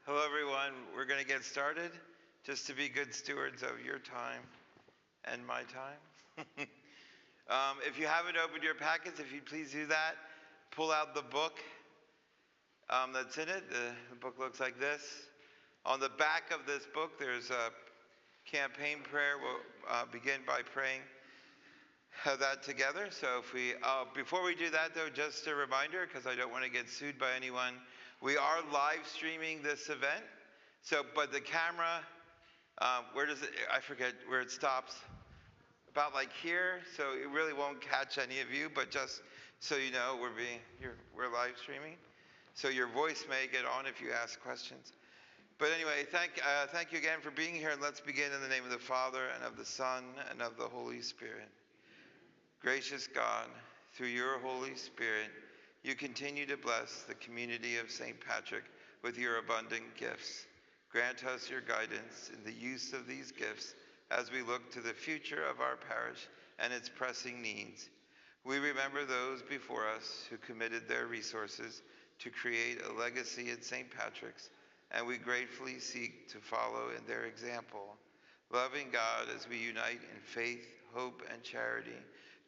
Hello, everyone. We're going to get started just to be good stewards of your time and my time. If you haven't opened your packets, if you'd please do that, pull out the book that's in it. The book looks like this. On the back of this book, there's a campaign prayer. We'll begin by praying that together. So if we, before we do that though, just a reminder, because I don't want to get sued by anyone, we are live streaming this event. So, but the camera, where does it, I forget where it stops, about like here. So it really won't catch any of you, but just so you know, we're live streaming. So your voice may get on if you ask questions. But anyway, thank you again for being here, and let's begin in the name of the Father, and of the Son, and of the Holy Spirit. Gracious God, through your Holy Spirit, you continue to bless the community of St. Patrick with your abundant gifts. Grant us your guidance in the use of these gifts as we look to the future of our parish and its pressing needs. We remember those before us who committed their resources to create a legacy at St. Patrick's, and we gratefully seek to follow in their example. Loving God, as we unite in faith, hope, and charity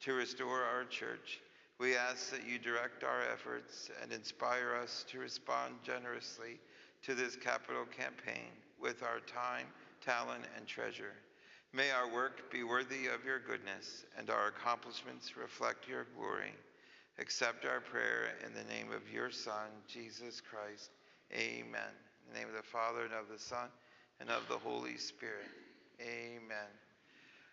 to restore our church, we ask that you direct our efforts and inspire us to respond generously to this capital campaign with our time, talent, and treasure. May our work be worthy of your goodness and our accomplishments reflect your glory. Accept our prayer in the name of your Son, Jesus Christ. Amen. In the name of the Father, and of the Son, and of the Holy Spirit. Amen.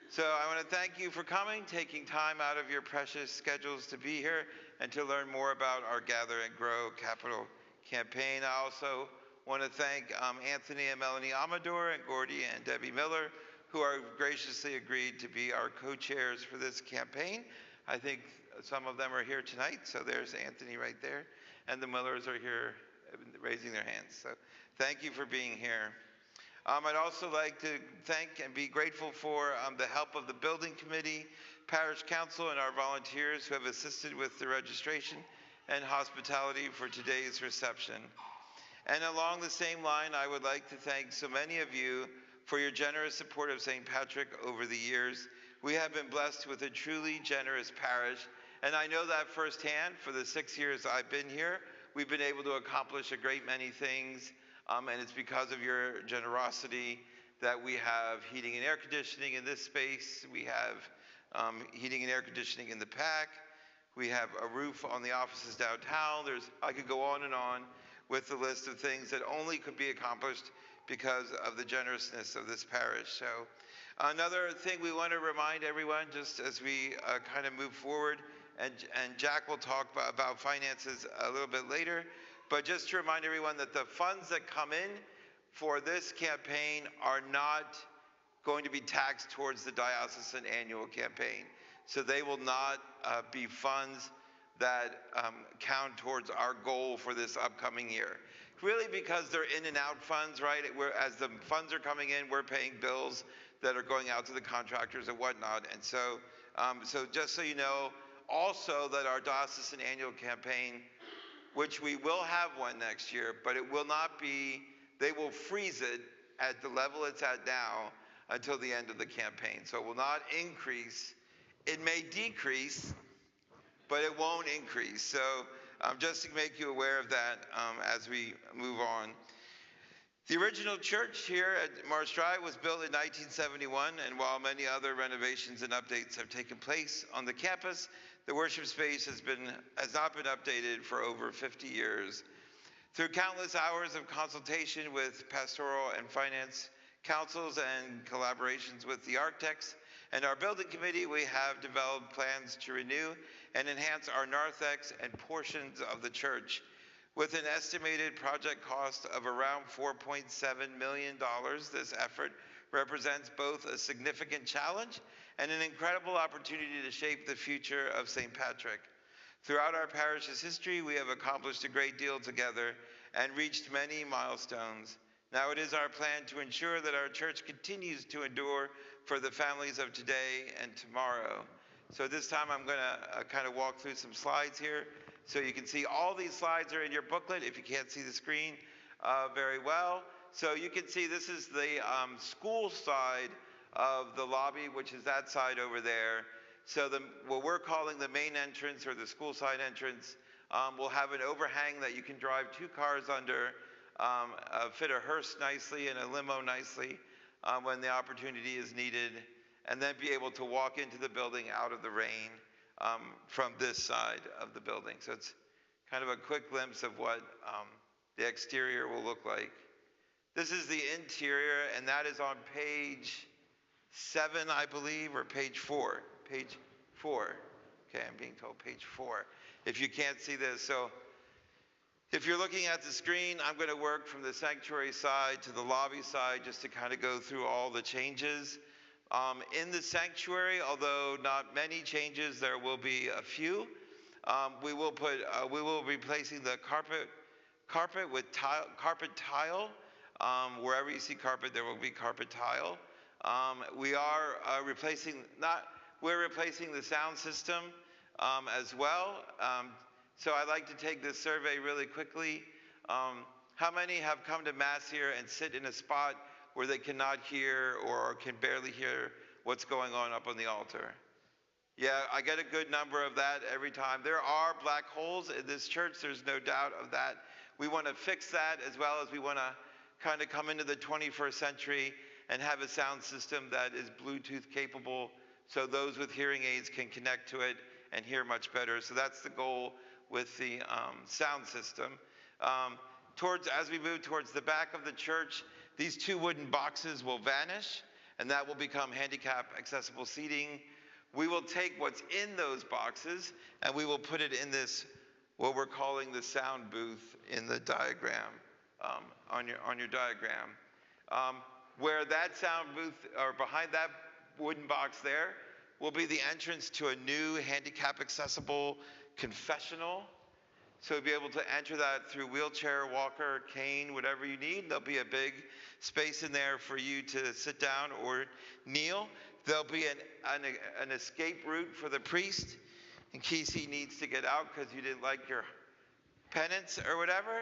So I want to thank you for coming, taking time out of your precious schedules to be here and to learn more about our Gather and Grow Capital campaign. I also want to thank Anthony and Melanie Amador and Gordy and Debbie Miller, who are graciously agreed to be our co-chairs for this campaign. I think some of them are here tonight, so there's Anthony right there, and the Millers are here raising their hands. So thank you for being here. I'd also like to thank and be grateful for the help of the building committee, parish council, and our volunteers who have assisted with the registration and hospitality for today's reception. And along the same line, I would like to thank so many of you for your generous support of St. Patrick over the years. We have been blessed with a truly generous parish, and I know that firsthand. For the 6 years I've been here, we've been able to accomplish a great many things. And it's because of your generosity that we have heating and air conditioning in this space. We have heating and air conditioning in the PAC. We have a roof on the offices downtown. I could go on with the list of things that only could be accomplished because of the generousness of this parish. So another thing we want to remind everyone, just as we kind of move forward, and Jack will talk about finances a little bit later, but just to remind everyone that the funds that come in for this campaign are not going to be taxed towards the diocesan annual campaign. So they will not be funds that count towards our goal for this upcoming year. Really, because they're in and out funds, right? As the funds are coming in, we're paying bills that are going out to the contractors and whatnot. And so, so just so you know, also that our diocesan annual campaign, which we will have one next year, but it will not be, they will freeze it at the level it's at now until the end of the campaign. So it will not increase. It may decrease, but it won't increase. So just to make you aware of that as we move on. The original church here at Morris Drive was built in 1971, and while many other renovations and updates have taken place on the campus, the worship space has not been updated for over 50 years. Through countless hours of consultation with pastoral and finance councils and collaborations with the architects and our building committee, we have developed plans to renew and enhance our narthex and portions of the church. With an estimated project cost of around $4.7 million, this effort represents both a significant challenge and an incredible opportunity to shape the future of St. Patrick. Throughout our parish's history, we have accomplished a great deal together and reached many milestones. Now it is our plan to ensure that our church continues to endure for the families of today and tomorrow. So this time I'm going to kind of walk through some slides here. So you can see all these slides are in your booklet if you can't see the screen. very well. So you can see this is the school side of the lobby, which is that side over there. So what we're calling the main entrance or the school side entrance will have an overhang that you can drive 2 cars under, fit a hearse nicely and a limo nicely when the opportunity is needed, and then be able to walk into the building out of the rain from this side of the building. So it's kind of a quick glimpse of what the exterior will look like. This is the interior, and that is on page 7, I believe, or page 4. Page 4. Okay, I'm being told page 4. If you can't see this, so if you're looking at the screen, I'm going to work from the sanctuary side to the lobby side just to kind of go through all the changes. In the sanctuary, although not many changes, there will be a few. We will be replacing the carpet with carpet tile. Wherever you see carpet, there will be carpet tile. We are replacing the sound system as well. So I'd like to take this survey really quickly. How many have come to Mass here and sit in a spot where they cannot hear or can barely hear what's going on up on the altar? Yeah, I get a good number of that every time. There are black holes in this church, there's no doubt of that. We want to fix that, as well as we want to kind of come into the 21st century and have a sound system that is Bluetooth capable, so those with hearing aids can connect to it and hear much better. So that's the goal with the sound system. As we move towards the back of the church, these 2 wooden boxes will vanish, and that will become handicap accessible seating. We will take what's in those boxes and we will put it in this, what we're calling the sound booth in the diagram, on your diagram. Where that sound booth, or behind that wooden box there, will be the entrance to a new handicap accessible confessional. So you'll be able to enter that through wheelchair, walker, cane, whatever you need. There'll be a big space in there for you to sit down or kneel. There'll be an escape route for the priest in case he needs to get out because you didn't like your penance or whatever.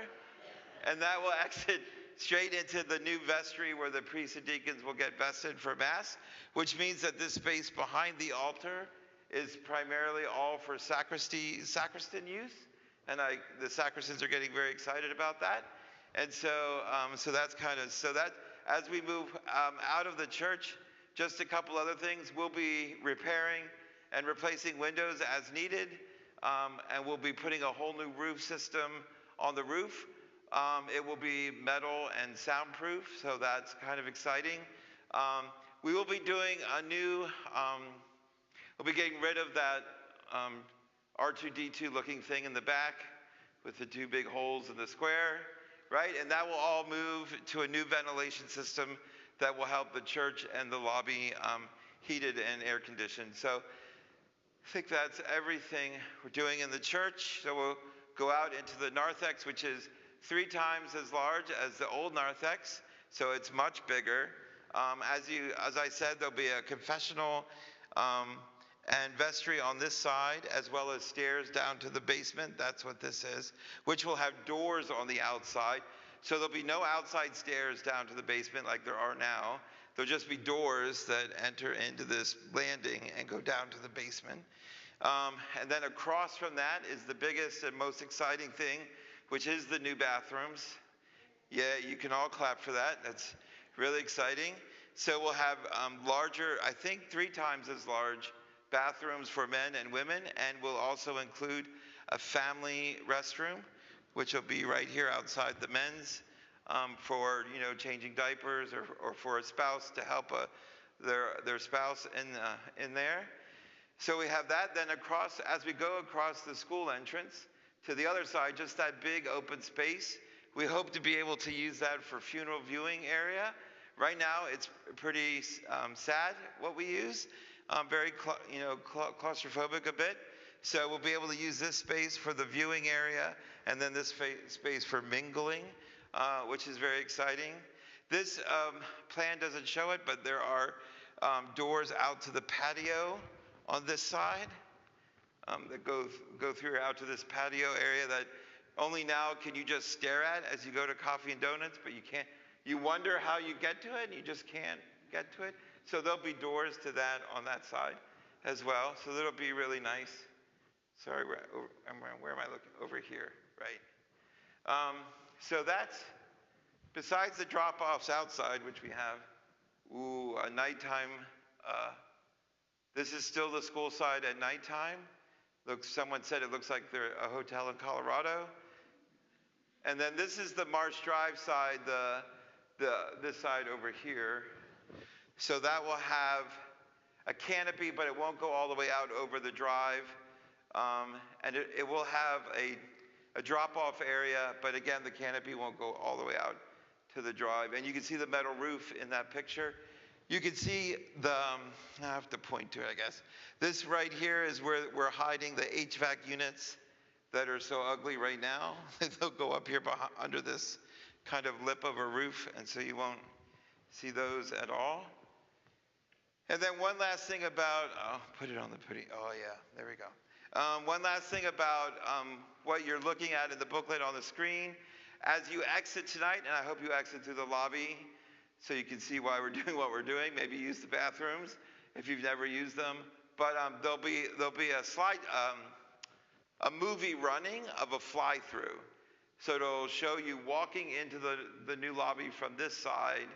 And that will exit straight into the new vestry where the priests and deacons will get vested for Mass, which means that this space behind the altar is primarily all for sacristan use. And the sacristans are getting very excited about that. And so, that's that as we move out of the church, just a couple other things. We'll be repairing and replacing windows as needed, and we'll be putting a whole new roof system on the roof. It will be metal and soundproof, so that's kind of exciting. We will be doing a new, we'll be getting rid of that R2-D2 looking thing in the back with the 2 big holes in the square, right? And that will all move to a new ventilation system that will help the church and the lobby heated and air conditioned. So I think that's everything we're doing in the church. So we'll go out into the narthex, which is 3 times as large as the old narthex, so it's much bigger. As I said, there'll be a confessional and vestry on this side, as well as stairs down to the basement. That's what this is, which will have doors on the outside. So there'll be no outside stairs down to the basement like there are now. There'll just be doors that enter into this landing and go down to the basement. And then across from that is the biggest and most exciting thing, which is the new bathrooms. Yeah, you can all clap for that. That's really exciting. So we'll have larger, I think 3 times as large bathrooms for men and women, and we'll also include a family restroom, which will be right here outside the men's for changing diapers or for a spouse to help their spouse in there. So we have that. Then as we go across the school entrance to the other side, just that big open space, we hope to be able to use that for funeral viewing area. Right now, it's pretty sad what we use, very claustrophobic a bit. So we'll be able to use this space for the viewing area, and then this space for mingling, which is very exciting. This plan doesn't show it, but there are doors out to the patio on this side that go through out to this patio area that only now can you just stare at as you go to Coffee and Donuts, but you can't. You wonder how you get to it, and you just can't get to it. So there'll be doors to that on that side as well. So that'll be really nice. Sorry, where am I looking? Over here, right? So that's, besides the drop-offs outside, which we have, a nighttime, this is still the school side at nighttime. Someone said it looks like they're a hotel in Colorado. And then this is the Marsh Drive side, this side over here. So that will have a canopy, but it won't go all the way out over the drive. And it will have a drop-off area, but again, the canopy won't go all the way out to the drive. And you can see the metal roof in that picture. You can see I have to point to it, I guess. This right here is where we're hiding the HVAC units that are so ugly right now. They'll go up here under this kind of lip of a roof, and so you won't see those at all. And then one last thing about, put it on the putty. Oh yeah, there we go. One last thing about what you're looking at in the booklet on the screen. As you exit tonight, and I hope you exit through the lobby so you can see why we're doing what we're doing. Maybe use the bathrooms if you've never used them. But there'll be a movie running of a fly-through. So it'll show you walking into the new lobby from this side,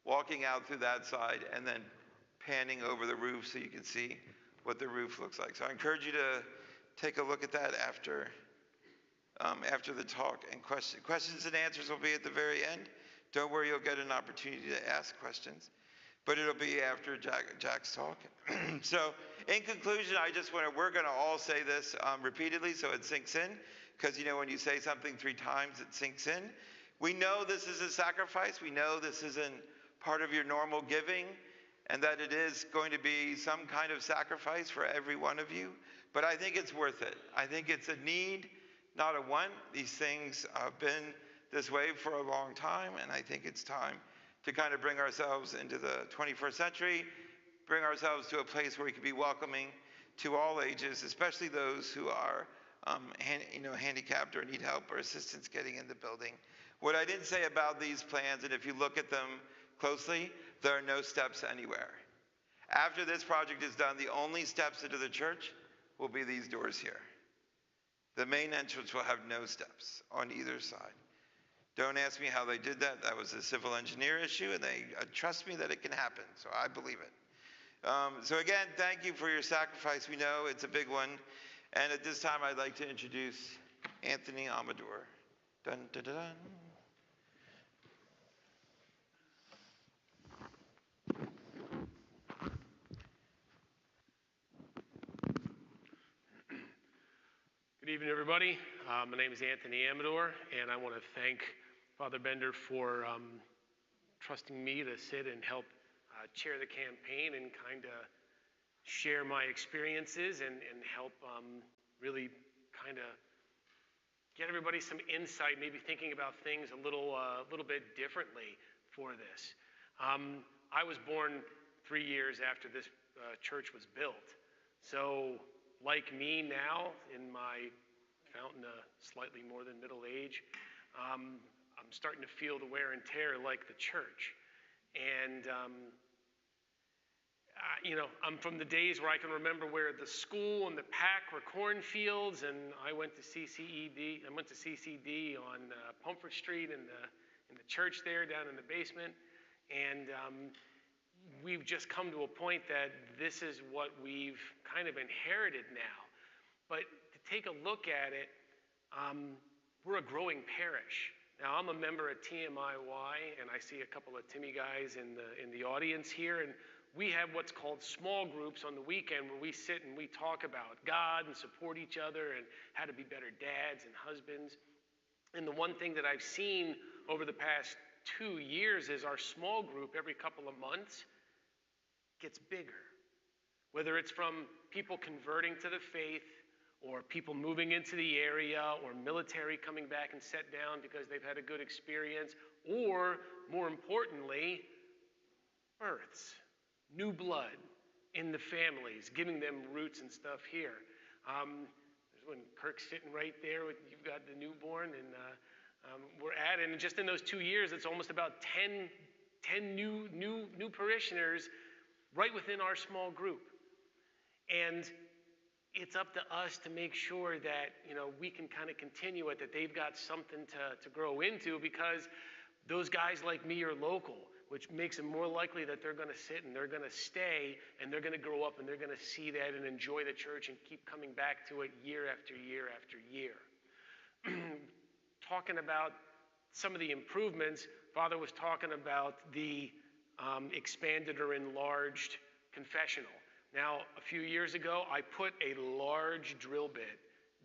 walking out through that side, and then panning over the roof so you can see what the roof looks like. So I encourage you to take a look at that after the talk. And questions and answers will be at the very end. Don't worry, you'll get an opportunity to ask questions, but it'll be after Jack's talk. So in conclusion, we're going to all say this repeatedly so it sinks in, because when you say something 3 times, it sinks in. We know this is a sacrifice. We know this isn't part of your normal giving, and that it is going to be some kind of sacrifice for every one of you, but I think it's worth it. I think it's a need, not a want. These things have been this way for a long time, and I think it's time to kind of bring ourselves into the 21st century, bring ourselves to a place where we can be welcoming to all ages, especially those who are handicapped or need help or assistance getting in the building. What I didn't say about these plans, and if you look at them closely, there are no steps anywhere. After this project is done, the only steps into the church will be these doors here. The main entrance will have no steps on either side. Don't ask me how they did that. That was a civil engineer issue, and they trust me that it can happen, so I believe it. So again, thank you for your sacrifice. We know it's a big one. And at this time, I'd like to introduce Anthony Amador. Dun, dun, dun, dun. Good evening, everybody. My name is Anthony Amador, and I want to thank Father Bender for trusting me to sit and help chair the campaign and kind of share my experiences and help really kind of get everybody some insight, maybe thinking about things a little bit differently for this. I was born 3 years after this church was built. So like me now, in my fountain slightly more than middle age, I'm starting to feel the wear and tear like the church. And I'm from the days where I can remember where the school and the pack were cornfields, and I went to CCED. I went to CCD on Pumfret Street in the church there down in the basement, and we've just come to a point that this is what we've kind of inherited now. But to take a look at it, we're a growing parish. Now, I'm a member at TMIY, and I see a couple of Timmy guys in the audience here, and we have what's called small groups on the weekend where we sit and we talk about God and support each other and how to be better dads and husbands. And the one thing that I've seen over the past 2 years is our small group every couple of months gets bigger. Whether it's from people converting to the faith, or people moving into the area, or military coming back and set down because they've had a good experience, or more importantly, births. New blood in the families, giving them roots and stuff here. There's when Kirk's sitting right there, you've got the newborn, and we're at it. And just in those 2 years, it's almost about 10 new parishioners right within our small group. And it's up to us to make sure that, we can kind of continue it, that they've got something to grow into, because those guys like me are local, which makes it more likely that they're going to sit and they're going to stay and they're going to grow up and they're going to see that and enjoy the church and keep coming back to it year after year after year. Talking about some of the improvements, Father was talking about the expanded or enlarged confessional. Now, a few years ago, I put a large drill bit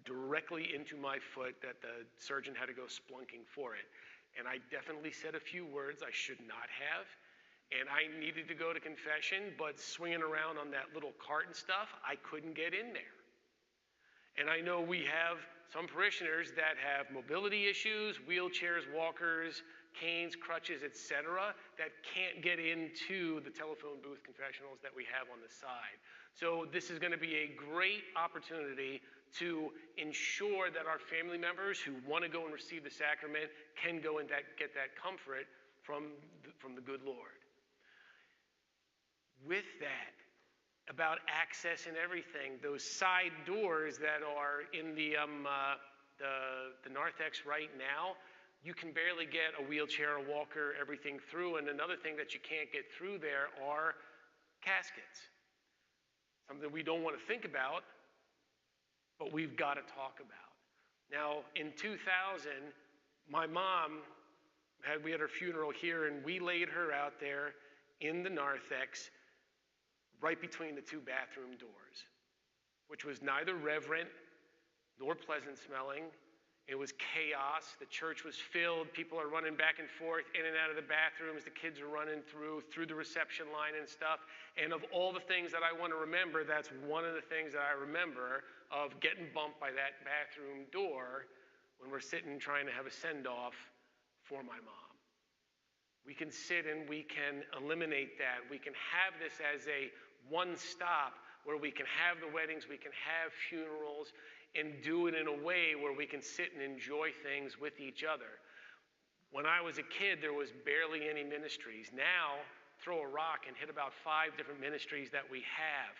directly into my foot that the surgeon had to go splunking for it. And I definitely said a few words I should not have. And I needed to go to confession, but swinging around on that little cart and stuff, I couldn't get in there. And I know we have some parishioners that have mobility issues, wheelchairs, walkers, canes, crutches, etc., that can't get into the telephone booth confessionals that we have on the side. So this is going to be a great opportunity to ensure that our family members who want to go and receive the sacrament can go and get that comfort from the good Lord. With that, about access and everything, those side doors that are in the narthex right now, you can barely get a wheelchair, a walker, everything through. And another thing that you can't get through there are caskets. Something we don't want to think about, but we've got to talk about. Now, in 2000, my mom, we had her funeral here, and we laid her out there in the narthex right between the two bathroom doors, which was neither reverent nor pleasant smelling. It was chaos. The church was filled. People are running back and forth in and out of the bathrooms. The kids are running through the reception line and stuff. And of all the things that I want to remember, that's one of the things that I remember of getting bumped by that bathroom door when we're sitting trying to have a send-off for my mom. We can sit and we can eliminate that. We can have this as a one-stop where we can have the weddings, we can have funerals, and do it in a way where we can sit and enjoy things with each other. When I was a kid, there was barely any ministries. Now, throw a rock and hit about 5 different ministries that we have.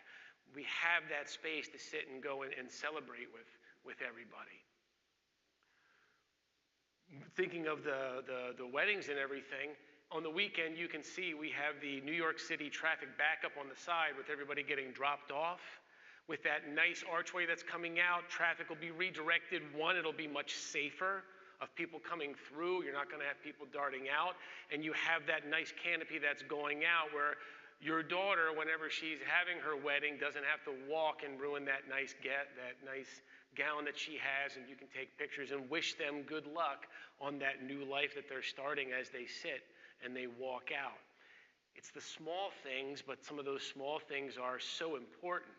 We have that space to sit and go and celebrate with everybody. Thinking of the weddings and everything, on the weekend you can see we have the New York City traffic backup on the side with everybody getting dropped off. With that nice archway that's coming out, traffic will be redirected. One, it'll be much safer of people coming through. You're not going to have people darting out. And you have that nice canopy that's going out where your daughter, whenever she's having her wedding, doesn't have to walk and ruin that nice gown that she has, and you can take pictures and wish them good luck on that new life that they're starting as they sit and they walk out. It's the small things, but some of those small things are so important.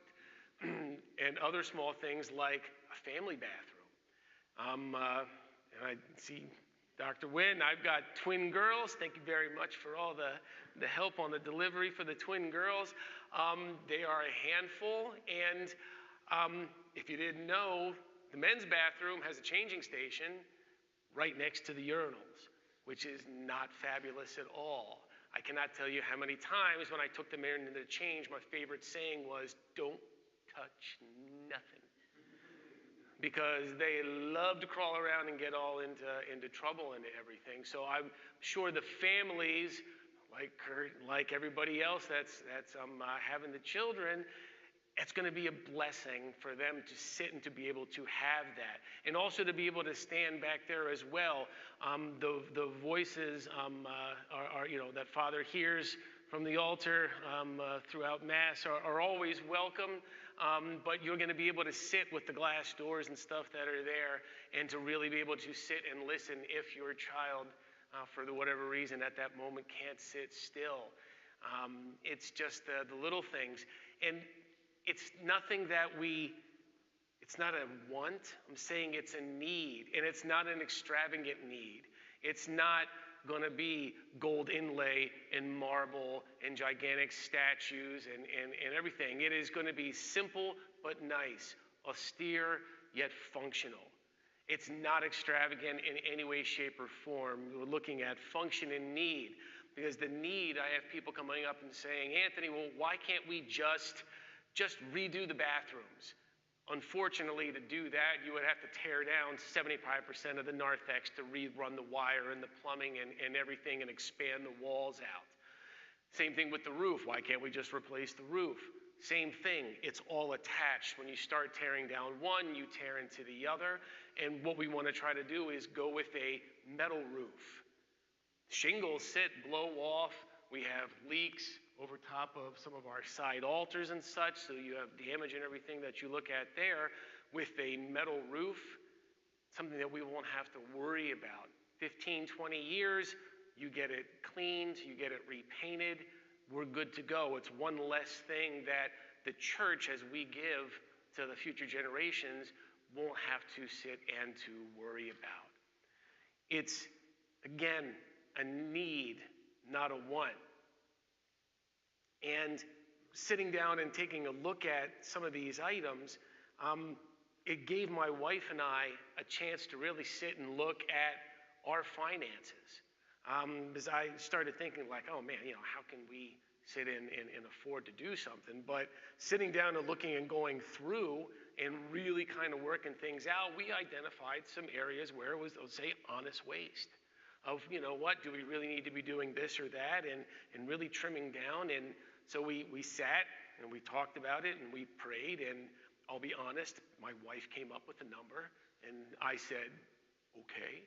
And other small things like a family bathroom. And I see Dr. Wynn, I've got twin girls. Thank you very much for all the help on the delivery for the twin girls. They are a handful, and if you didn't know, the men's bathroom has a changing station right next to the urinals, which is not fabulous at all. I cannot tell you how many times when I took them in to change, my favorite saying was, "Don't touch nothing," because they love to crawl around and get all into trouble and everything. So I'm sure the families, like Kurt, like everybody else that's having the children, it's going to be a blessing for them to sit and to be able to have that, and also to be able to stand back there as well. The voices are that Father hears from the altar throughout Mass are always welcome. But you're going to be able to sit with the glass doors and stuff that are there, and to really be able to sit and listen if your child, for whatever reason at that moment, can't sit still. It's just the little things. And it's nothing that it's not a want. I'm saying it's a need, and it's not an extravagant need. It's not going to be gold inlay and marble and gigantic statues and everything. It is going to be simple but nice, austere yet functional. It's not extravagant in any way, shape, or form. We're looking at function and need. Because the need, I have people coming up and saying, Anthony, well, why can't we just redo the bathrooms? Unfortunately, to do that, you would have to tear down 75% of the narthex to rerun the wire and the plumbing and everything and expand the walls out. Same thing with the roof. Why can't we just replace the roof? Same thing. It's all attached. When you start tearing down one, you tear into the other. And what we want to try to do is go with a metal roof. Shingles sit, blow off. We have leaks over top of some of our side altars and such, so you have damage and everything that you look at there. With a metal roof, something that we won't have to worry about. 15, 20 years, you get it cleaned, you get it repainted, we're good to go. It's one less thing that the church, as we give to the future generations, won't have to sit and to worry about. It's, again, a need, not a want. And sitting down and taking a look at some of these items, it gave my wife and I a chance to really sit and look at our finances. As I started thinking like, oh man, how can we sit in and afford to do something? But sitting down and looking and going through and really kind of working things out, we identified some areas where it was, let's say, honest waste. Of, what, do we really need to be doing this or that, and really trimming down. And so we sat and we talked about it and we prayed, and I'll be honest, my wife came up with a number and I said, okay.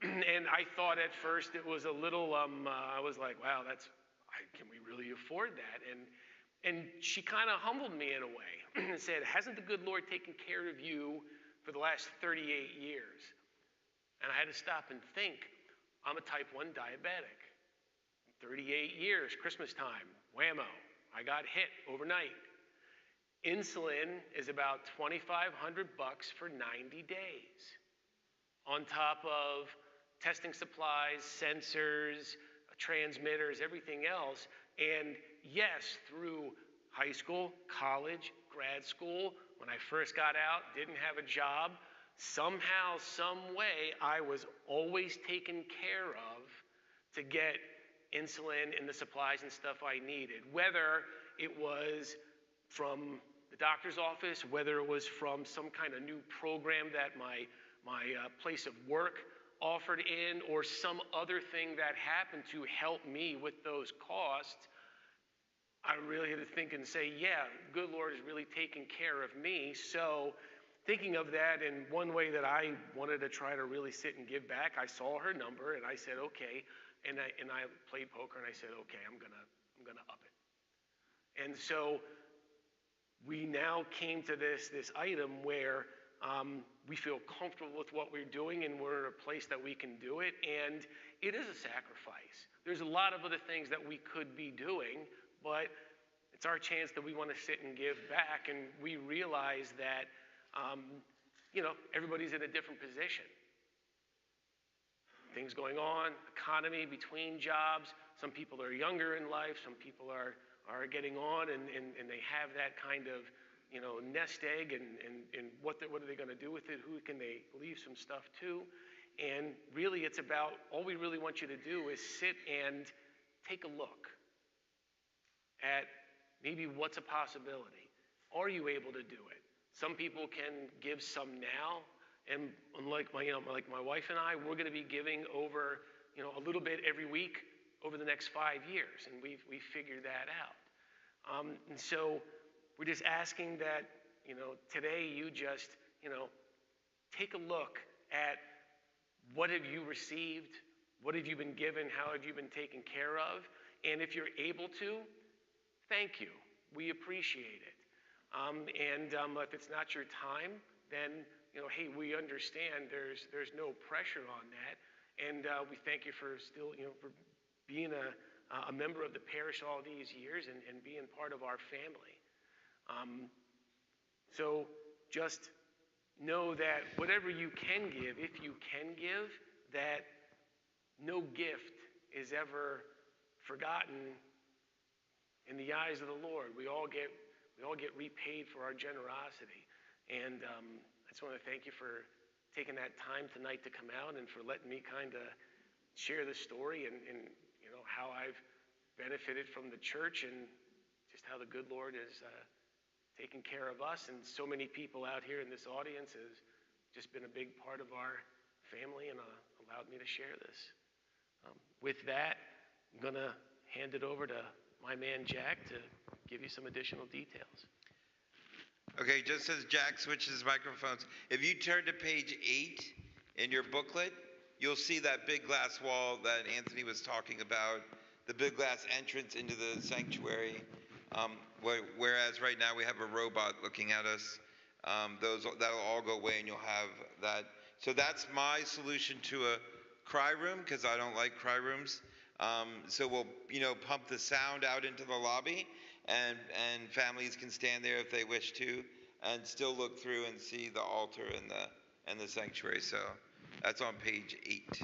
And I thought at first it was a little, I was like, wow, can we really afford that? And she kind of humbled me in a way and said, hasn't the good Lord taken care of you for the last 38 years? And I had to stop and think. I'm a type 1 diabetic. 38 years, Christmas time, whammo, I got hit overnight. Insulin is about $2,500 for 90 days. On top of testing supplies, sensors, transmitters, everything else. And yes, through high school, college, grad school, when I first got out, didn't have a job, somehow, some way, I was always taken care of to get insulin and the supplies and stuff I needed. Whether it was from the doctor's office, whether it was from some kind of new program that my place of work offered in, or some other thing that happened to help me with those costs, I really had to think and say, yeah, good Lord is really taking care of me. So thinking of that in one way that I wanted to try to really sit and give back, I saw her number and I said, okay. And I played poker and I said, okay, I'm gonna up it. And so we now came to this item where we feel comfortable with what we're doing and we're in a place that we can do it. And it is a sacrifice. There's a lot of other things that we could be doing, but it's our chance that we want to sit and give back. And we realize that everybody's in a different position. Things going on, economy, between jobs. Some people are younger in life. Some people are getting on and they have that kind of, nest egg and what are they going to do with it? Who can they leave some stuff to? And really it's about, all we really want you to do is sit and take a look at maybe what's a possibility. Are you able to do it? Some people can give some now, and unlike my wife and I, we're going to be giving over, a little bit every week over the next 5 years, and we've figured that out. And so we're just asking that, today you just, take a look at what have you received, what have you been given, how have you been taken care of, and if you're able to, thank you. We appreciate it. If it's not your time, then, hey, we understand there's no pressure on that. And we thank you for still, for being a member of the parish all these years and being part of our family. So just know that whatever you can give, if you can give, that no gift is ever forgotten in the eyes of the Lord. We all get repaid for our generosity. And just want to thank you for taking that time tonight to come out and for letting me kind of share the story and how I've benefited from the church and just how the good Lord has taken care of us. And so many people out here in this audience has just been a big part of our family and allowed me to share this. With that, I'm going to hand it over to my man Jack to give you some additional details. Okay, just as Jack switches microphones, if you turn to page 8 in your booklet, you'll see that big glass wall that Anthony was talking about, the big glass entrance into the sanctuary. Whereas right now we have a robot looking at us. That'll all go away and you'll have that. So that's my solution to a cry room, because I don't like cry rooms. So we'll, pump the sound out into the lobby, and families can stand there if they wish to, and still look through and see the altar and the sanctuary. So that's on page 8.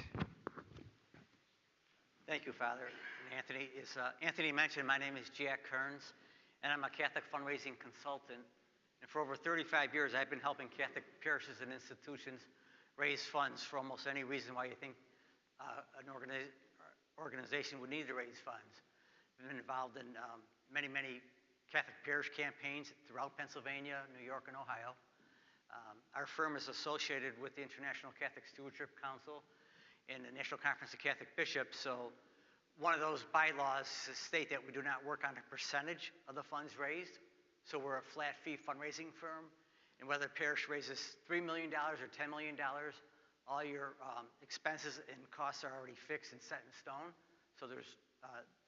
Thank you, Father. And Anthony, as Anthony mentioned, my name is Jack Kearns, and I'm a Catholic fundraising consultant. And for over 35 years, I've been helping Catholic parishes and institutions raise funds for almost any reason why you think an organization would need to raise funds. I've been involved in many Catholic parish campaigns throughout Pennsylvania, New York, and Ohio. Our firm is associated with the International Catholic Stewardship Council and the National Conference of Catholic Bishops. So one of those bylaws state that we do not work on a percentage of the funds raised. So we're a flat fee fundraising firm. And whether a parish raises $3 million or $10 million, all your expenses and costs are already fixed and set in stone. So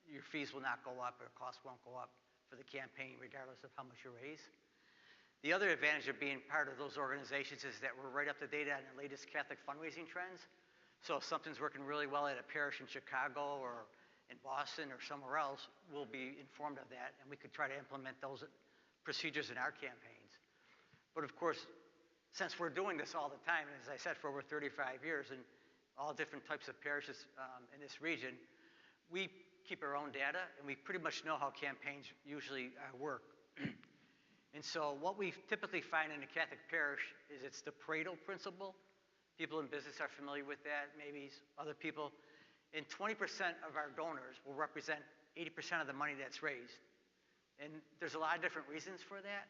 your fees will not go up, or costs won't go up for the campaign, regardless of how much you raise. The other advantage of being part of those organizations is that we're right up to date on the latest Catholic fundraising trends. So if something's working really well at a parish in Chicago or in Boston or somewhere else, we'll be informed of that, and we could try to implement those procedures in our campaigns. But of course, since we're doing this all the time, and as I said, for over 35 years, in all different types of parishes in this region, we keep our own data, and we pretty much know how campaigns usually work. And so what we typically find in a Catholic parish is it's the Pareto principle. People in business are familiar with that, maybe other people. And 20% of our donors will represent 80% of the money that's raised. And there's a lot of different reasons for that.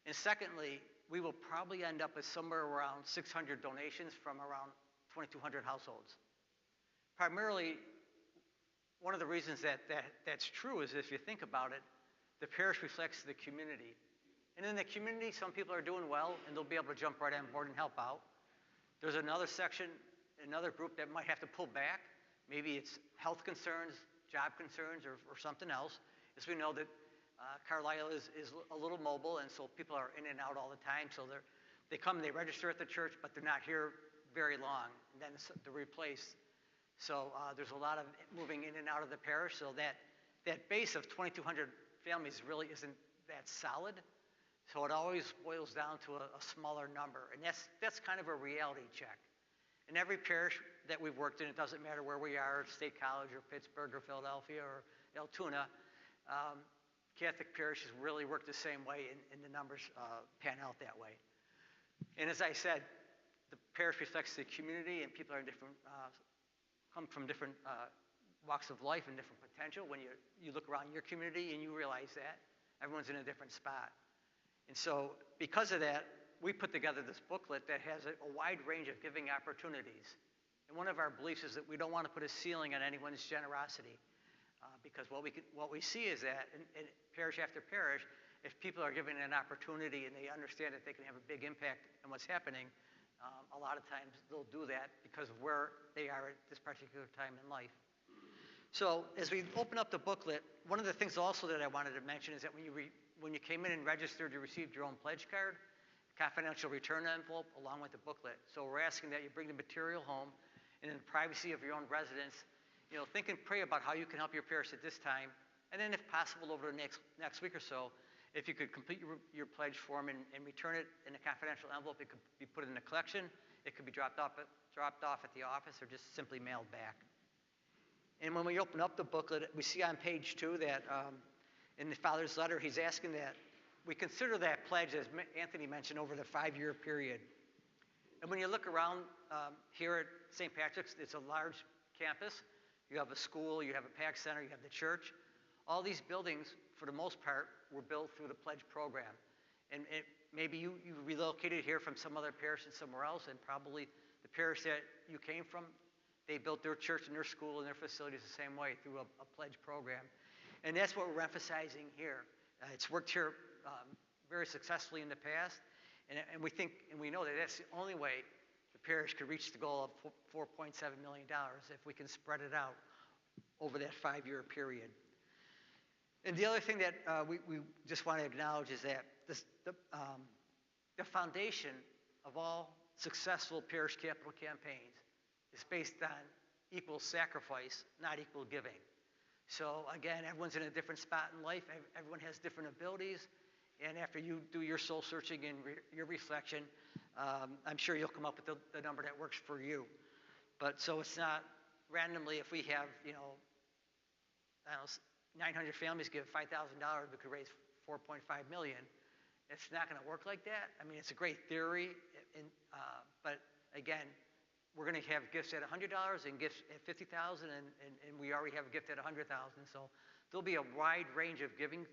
And secondly, we will probably end up with somewhere around 600 donations from around 2,200 households. Primarily, one of the reasons that's true is, if you think about it, the parish reflects the community. And in the community, some people are doing well, and they'll be able to jump right on board and help out. There's another section, another group that might have to pull back. Maybe it's health concerns, job concerns, or something else. As we know that Carlisle is a little mobile, and so people are in and out all the time. So they come, they register at the church, but they're not here very long, and then they're replaced. So there's a lot of moving in and out of the parish. So that base of 2,200 families really isn't that solid. So it always boils down to a smaller number, and that's kind of a reality check. In every parish that we've worked in, it doesn't matter where we are, State College or Pittsburgh or Philadelphia or Altoona, Catholic parishes really work the same way, and the numbers pan out that way. And as I said, the parish reflects the community, and people are different, come from different walks of life and different potential. When you look around your community and you realize that, everyone's in a different spot. And so because of that, we put together this booklet that has a wide range of giving opportunities. And one of our beliefs is that we don't want to put a ceiling on anyone's generosity. Because what we see is that in parish after parish, if people are given an opportunity and they understand that they can have a big impact on what's happening, a lot of times they'll do that because of where they are at this particular time in life. So as we open up the booklet, one of the things also that I wanted to mention is that when you came in and registered, you received your own pledge card, confidential return envelope, along with the booklet. So we're asking that you bring the material home, and in the privacy of your own residence, think and pray about how you can help your parish at this time. And then if possible, over the next week or so, if you could complete your pledge form and return it in a confidential envelope, it could be put in a collection, it could be dropped off at the office, or just simply mailed back. And when we open up the booklet, we see on page 2 that in the Father's letter, he's asking that we consider that pledge, as Anthony mentioned, over the 5-year period. And when you look around here at St. Patrick's, it's a large campus. You have a school, you have a PAC center, you have the church. All these buildings, for the most part, were built through the pledge program. And maybe you relocated here from some other parish and somewhere else, and probably the parish that you came from, they built their church and their school and their facilities the same way through a pledge program. And that's what we're emphasizing here. It's worked here very successfully in the past, and we think and we know that that's the only way the parish could reach the goal of $4.7 million if we can spread it out over that 5-year period. And the other thing that we just want to acknowledge is that the foundation of all successful parish capital campaigns is based on equal sacrifice, not equal giving. So again, everyone's in a different spot in life. Everyone has different abilities. And after you do your soul searching and your reflection, I'm sure you'll come up with the number that works for you. But so it's not randomly, if we have, I don't know, 900 families give $5,000, we could raise 4.5 million. It's not going to work like that. I mean, it's a great theory, but again, we're going to have gifts at $100 and gifts at $50,000, and we already have a gift at $100,000. So there'll be a wide range of giving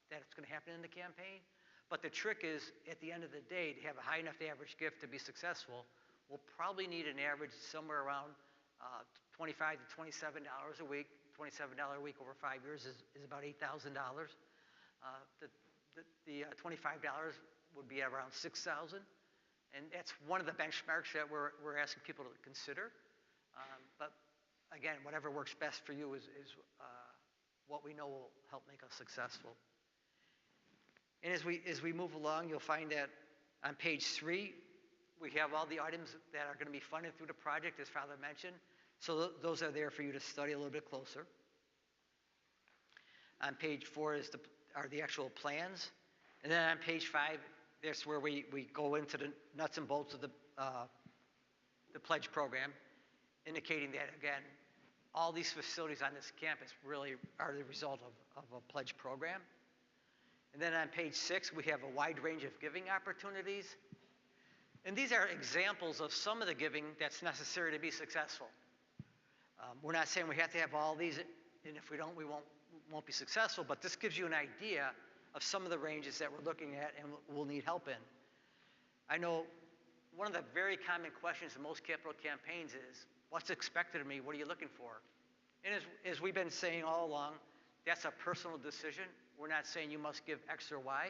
that's going to happen in the campaign. But the trick is, at the end of the day, to have a high enough average gift to be successful, we'll probably need an average somewhere around $25 to $27 a week. $27 a week over 5 years is about $8,000. The $25 would be around $6,000. And that's one of the benchmarks that we're asking people to consider. But again, whatever works best for you is what we know will help make us successful. And as we move along, you'll find that on page 3, we have all the items that are going to be funded through the project, as Father mentioned. So those are there for you to study a little bit closer. On page 4 are the actual plans. And then on page 5, that's where we go into the nuts and bolts of the pledge program, indicating that, again, all these facilities on this campus really are the result of a pledge program. And then on page 6, we have a wide range of giving opportunities. And these are examples of some of the giving that's necessary to be successful. We're not saying we have to have all these, and if we don't, we won't be successful, but this gives you an idea of some of the ranges that we're looking at and we'll need help in. I know one of the very common questions in most capital campaigns is, what's expected of me? What are you looking for? And as we've been saying all along, that's a personal decision. We're not saying you must give X or Y,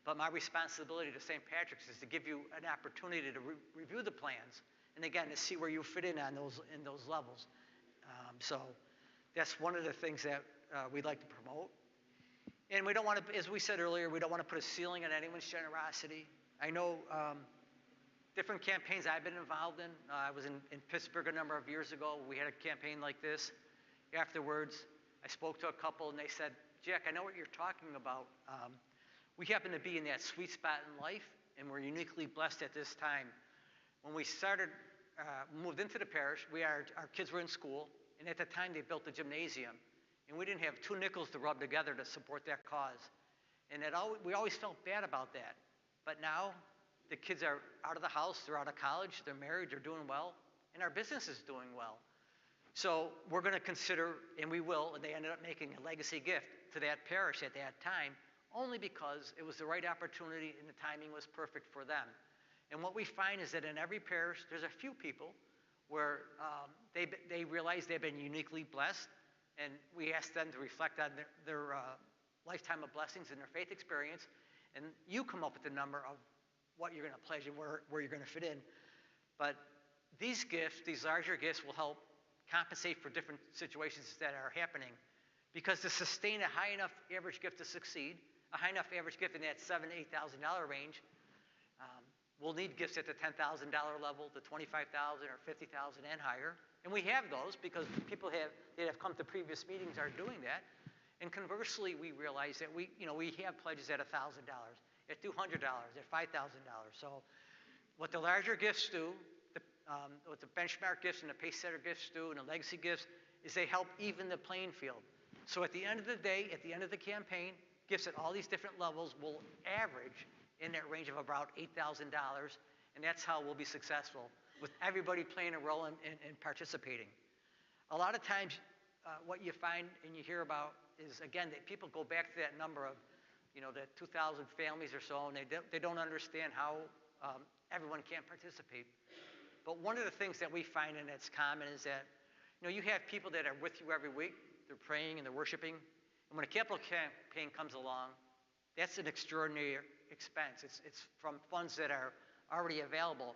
but my responsibility to St. Patrick's is to give you an opportunity to review the plans, and again, to see where you fit in on those levels. So that's one of the things that we'd like to promote. And we don't want to, as we said earlier, we don't want to put a ceiling on anyone's generosity. I know different campaigns I've been involved in. I was in Pittsburgh a number of years ago. We had a campaign like this. Afterwards, I spoke to a couple, and they said, Jack, I know what you're talking about. We happen to be in that sweet spot in life, and we're uniquely blessed at this time. When we started, moved into the parish, our kids were in school, and at the time they built the gymnasium. And we didn't have 2 nickels to rub together to support that cause. And we always felt bad about that. But now the kids are out of the house, they're out of college, they're married, they're doing well, and our business is doing well. So we're going to consider, and we will, and they ended up making a legacy gift to that parish at that time, only because it was the right opportunity and the timing was perfect for them. And what we find is that in every parish, there's a few people where they realize they've been uniquely blessed, and we ask them to reflect on their lifetime of blessings and their faith experience, and you come up with the number of what you're going to pledge and where you're going to fit in. But these gifts, these larger gifts, will help compensate for different situations that are happening. Because to sustain a high enough average gift to succeed, a high enough average gift in that $7,000 to $8,000 range, we'll need gifts at the $10,000 level, the $25,000 or $50,000 and higher. And we have those because people that have come to previous meetings are doing that. And conversely, we realize that we have pledges at $1,000, at $200, at $5,000. So what the larger gifts do, what the benchmark gifts and the pace setter gifts do and the legacy gifts is they help even the playing field. So at the end of the day, at the end of the campaign, gifts at all these different levels will average in that range of about $8,000. And that's how we'll be successful, with everybody playing a role and participating. A lot of times, what you find and you hear about is, again, that people go back to that number of, that 2,000 families or so, and they don't understand how everyone can't participate. But one of the things that we find, and that's common, is that, you have people that are with you every week. They're praying and they're worshiping. And when a capital campaign comes along, that's an extraordinary expense. It's from funds that are already available.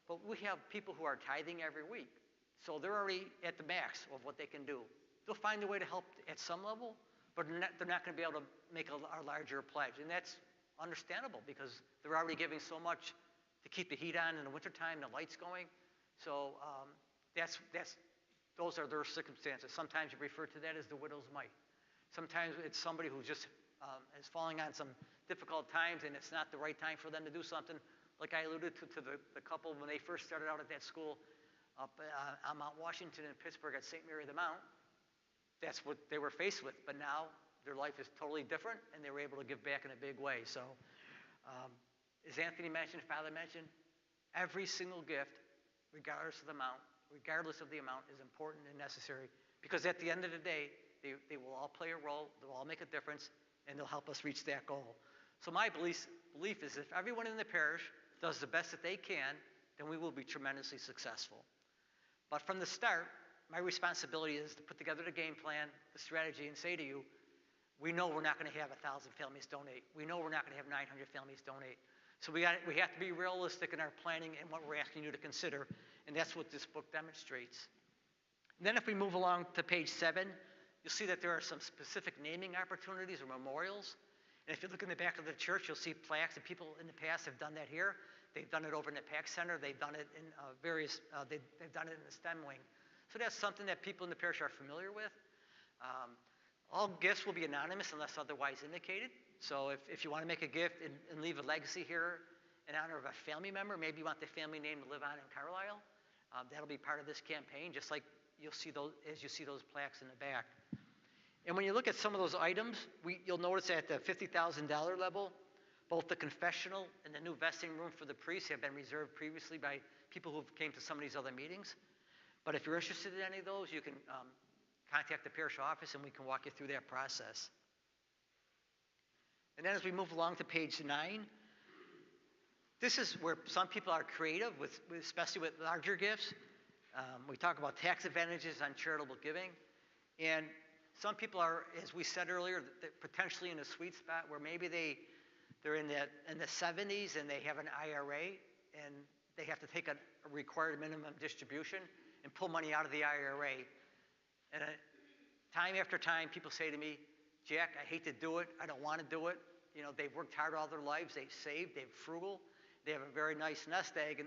But we have people who are tithing every week. So they're already at the max of what they can do. They'll find a way to help at some level, but they're not going to be able to make a larger pledge. And that's understandable because they're already giving so much to keep the heat on in the wintertime, the lights going. So those are their circumstances. Sometimes you refer to that as the widow's mite. Sometimes it's somebody who just is falling on some difficult times and it's not the right time for them to do something. Like I alluded to the couple when they first started out at that school up on Mount Washington in Pittsburgh at St. Mary of the Mount. That's what they were faced with. But now their life is totally different and they were able to give back in a big way. So as Anthony mentioned, Father mentioned, every single gift, regardless of the amount, is important and necessary because at the end of the day, they will all play a role, they'll all make a difference, and they'll help us reach that goal. So my belief is if everyone in the parish does the best that they can, then we will be tremendously successful. But from the start, my responsibility is to put together the game plan, the strategy, and say to you, we know we're not going to have 1,000 families donate. We know we're not going to have 900 families donate. So we have to be realistic in our planning and what we're asking you to consider, and that's what this book demonstrates. And then if we move along to page 7, you'll see that there are some specific naming opportunities or memorials. And if you look in the back of the church, you'll see plaques, and people in the past have done that here. They've done it over in the PAC Center. They've done it in they've done it in the STEM wing. So that's something that people in the parish are familiar with. All gifts will be anonymous unless otherwise indicated. So if you want to make a gift and leave a legacy here in honor of a family member, maybe you want the family name to live on in Carlisle, that'll be part of this campaign, just like you'll see those as you see those plaques in the back. And when you look at some of those items, you'll notice at the $50,000 level, both the confessional and the new vesting room for the priests have been reserved previously by people who came to some of these other meetings. But if you're interested in any of those, you can contact the parish office and we can walk you through that process. And then as we move along to page 9, this is where some people are creative, especially with larger gifts. We talk about tax advantages on charitable giving. And some people are, as we said earlier, potentially in a sweet spot where maybe they're in the 70s and they have an IRA and they have to take a required minimum distribution and pull money out of the IRA. And time after time, people say to me, Jack, I hate to do it. I don't want to do it. They've worked hard all their lives. They've saved. They're frugal. They have a very nice nest egg,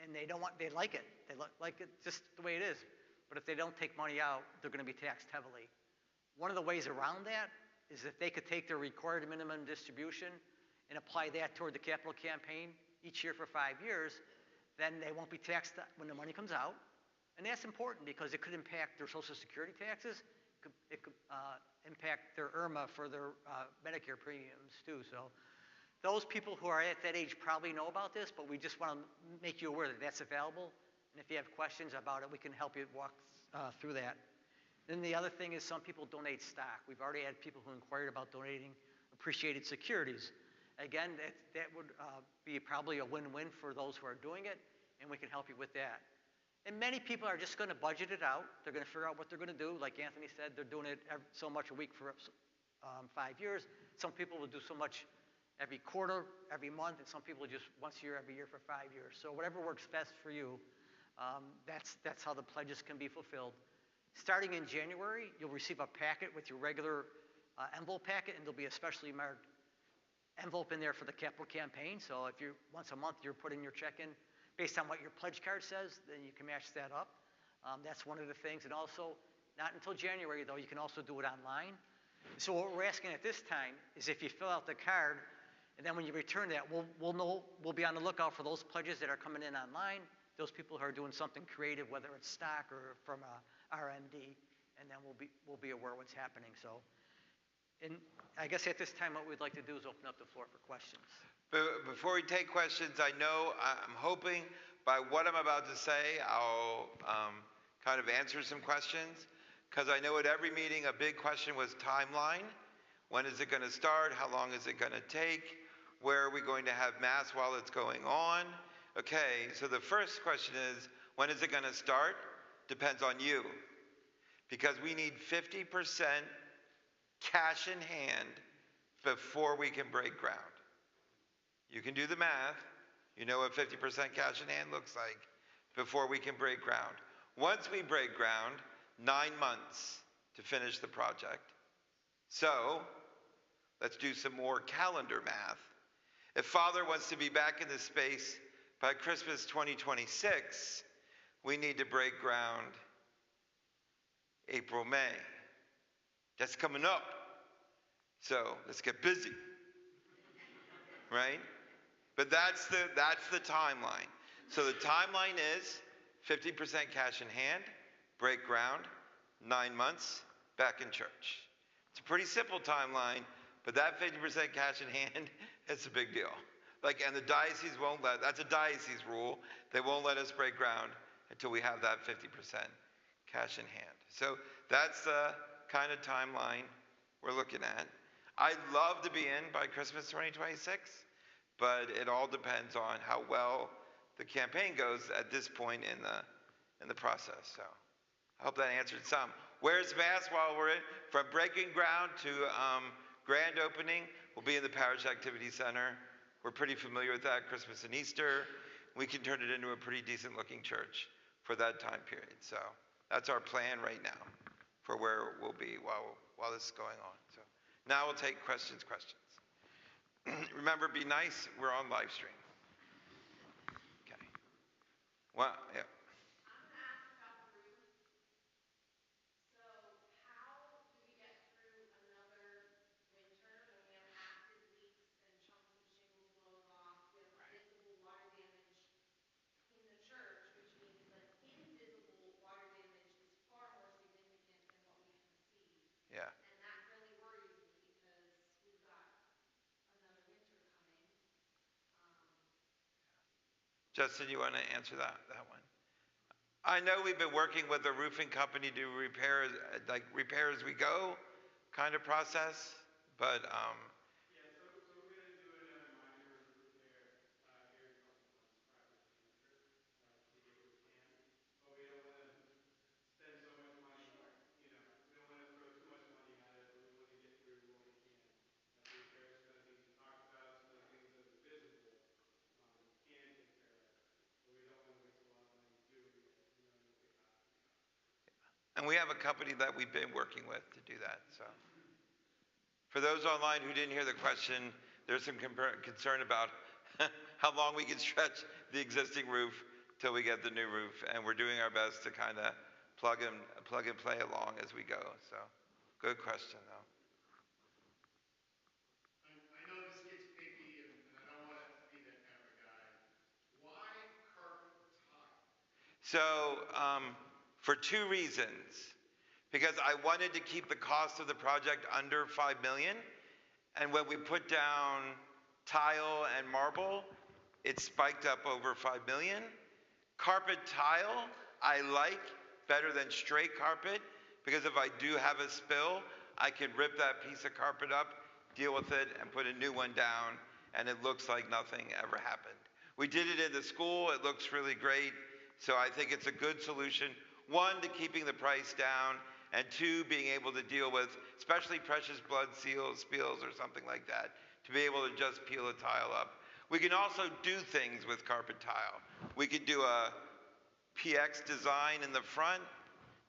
and they like it. They like it just the way it is. But if they don't take money out, they're going to be taxed heavily. One of the ways around that is if they could take their required minimum distribution and apply that toward the capital campaign each year for 5 years, then they won't be taxed when the money comes out. And that's important because it could impact their Social Security taxes. It could impact their IRMA for their Medicare premiums too. So those people who are at that age probably know about this, but we just want to make you aware that that's available. And if you have questions about it, we can help you walk through that. Then the other thing is some people donate stock. We've already had people who inquired about donating appreciated securities. Again, that would be probably a win-win for those who are doing it, and we can help you with that. And many people are just going to budget it out. They're going to figure out what they're going to do. Like Anthony said, they're doing it so much a week for 5 years. Some people will do so much every quarter, every month, and some people just once a year, every year for 5 years. So whatever works best for you, that's how the pledges can be fulfilled. Starting in January, you'll receive a packet with your regular envelope packet, and there'll be a specially marked envelope in there for the capital campaign. So if once a month you're putting your check in based on what your pledge card says, then you can match that up. That's one of the things. And also, not until January, though, you can also do it online. So what we're asking at this time is if you fill out the card, and then when you return that, we'll be on the lookout for those pledges that are coming in online, those people who are doing something creative, whether it's stock or from a RMD, and then we'll be aware of what's happening. So And I guess at this time, what we'd like to do is open up the floor for questions. Before we take questions, I'm hoping by what I'm about to say, I'll kind of answer some questions. Because I know at every meeting, a big question was timeline. When is it going to start? How long is it going to take? Where are we going to have Mass while it's going on? Okay, so the first question is, when is it going to start? Depends on you. Because we need 50% cash in hand before we can break ground. You can do the math. You know what 50% cash in hand looks like before we can break ground. Once we break ground, 9 months to finish the project. So, let's do some more calendar math. If Father wants to be back in this space by Christmas 2026, we need to break ground April, May. That's coming up. So let's get busy. Right? But that's the timeline. So the timeline is 50% cash in hand, break ground, 9 months, back in church. It's a pretty simple timeline, but that 50% cash in hand, it's a big deal. And the diocese won't that's a diocese rule. They won't let us break ground until we have that 50% cash in hand. So that's the kind of timeline we're looking at. I'd love to be in by Christmas 2026, but it all depends on how well the campaign goes at this point in the process. So I hope that answered some. Where's Mass while we're in? From breaking ground to grand opening, we'll be in the Parish Activity Center. We're pretty familiar with that, Christmas and Easter. We can turn it into a pretty decent looking church for that time period. So that's our plan right now for where we'll be while this is going on. So now we'll take questions. Remember, be nice. We're on live stream. Okay. Well, yeah. Yeah. And that really worries me because we've got another winter coming. Justin, you want to answer that one? I know we've been working with a roofing company to repair as we go kind of process, but Yeah, so we're going to do another minor roof repair here in a couple months prior to the winter to get what we can. But we don't want to spend so much money, we don't want to throw too much money at it, but we want to get through what we can to repair some of the things we talked about, some of the things that are visible we can take care of. But we don't want to waste a lot of money doing it and then look at not doing it. and we have a company that we've been working with to do that. So for those online who didn't hear the question, there's some concern about how long we can stretch the existing roof till we get the new roof, and we're doing our best to kind of plug and play along as we go. So good question though. I know this gets picky, and I don't want to be that kind of a guy. Why carpet tile? So for 2 reasons. Because I wanted to keep the cost of the project under $5 million, and when we put down tile and marble, it spiked up over $5 million. Carpet tile, I like better than straight carpet, because if I do have a spill, I can rip that piece of carpet up, deal with it, and put a new one down, and it looks like nothing ever happened. We did it in the school, it looks really great, so I think it's a good solution. 1, to keeping the price down, and 2, being able to deal with, especially precious blood seals, spills, or something like that, to be able to just peel a tile up. We can also do things with carpet tile. We could do a PX design in the front,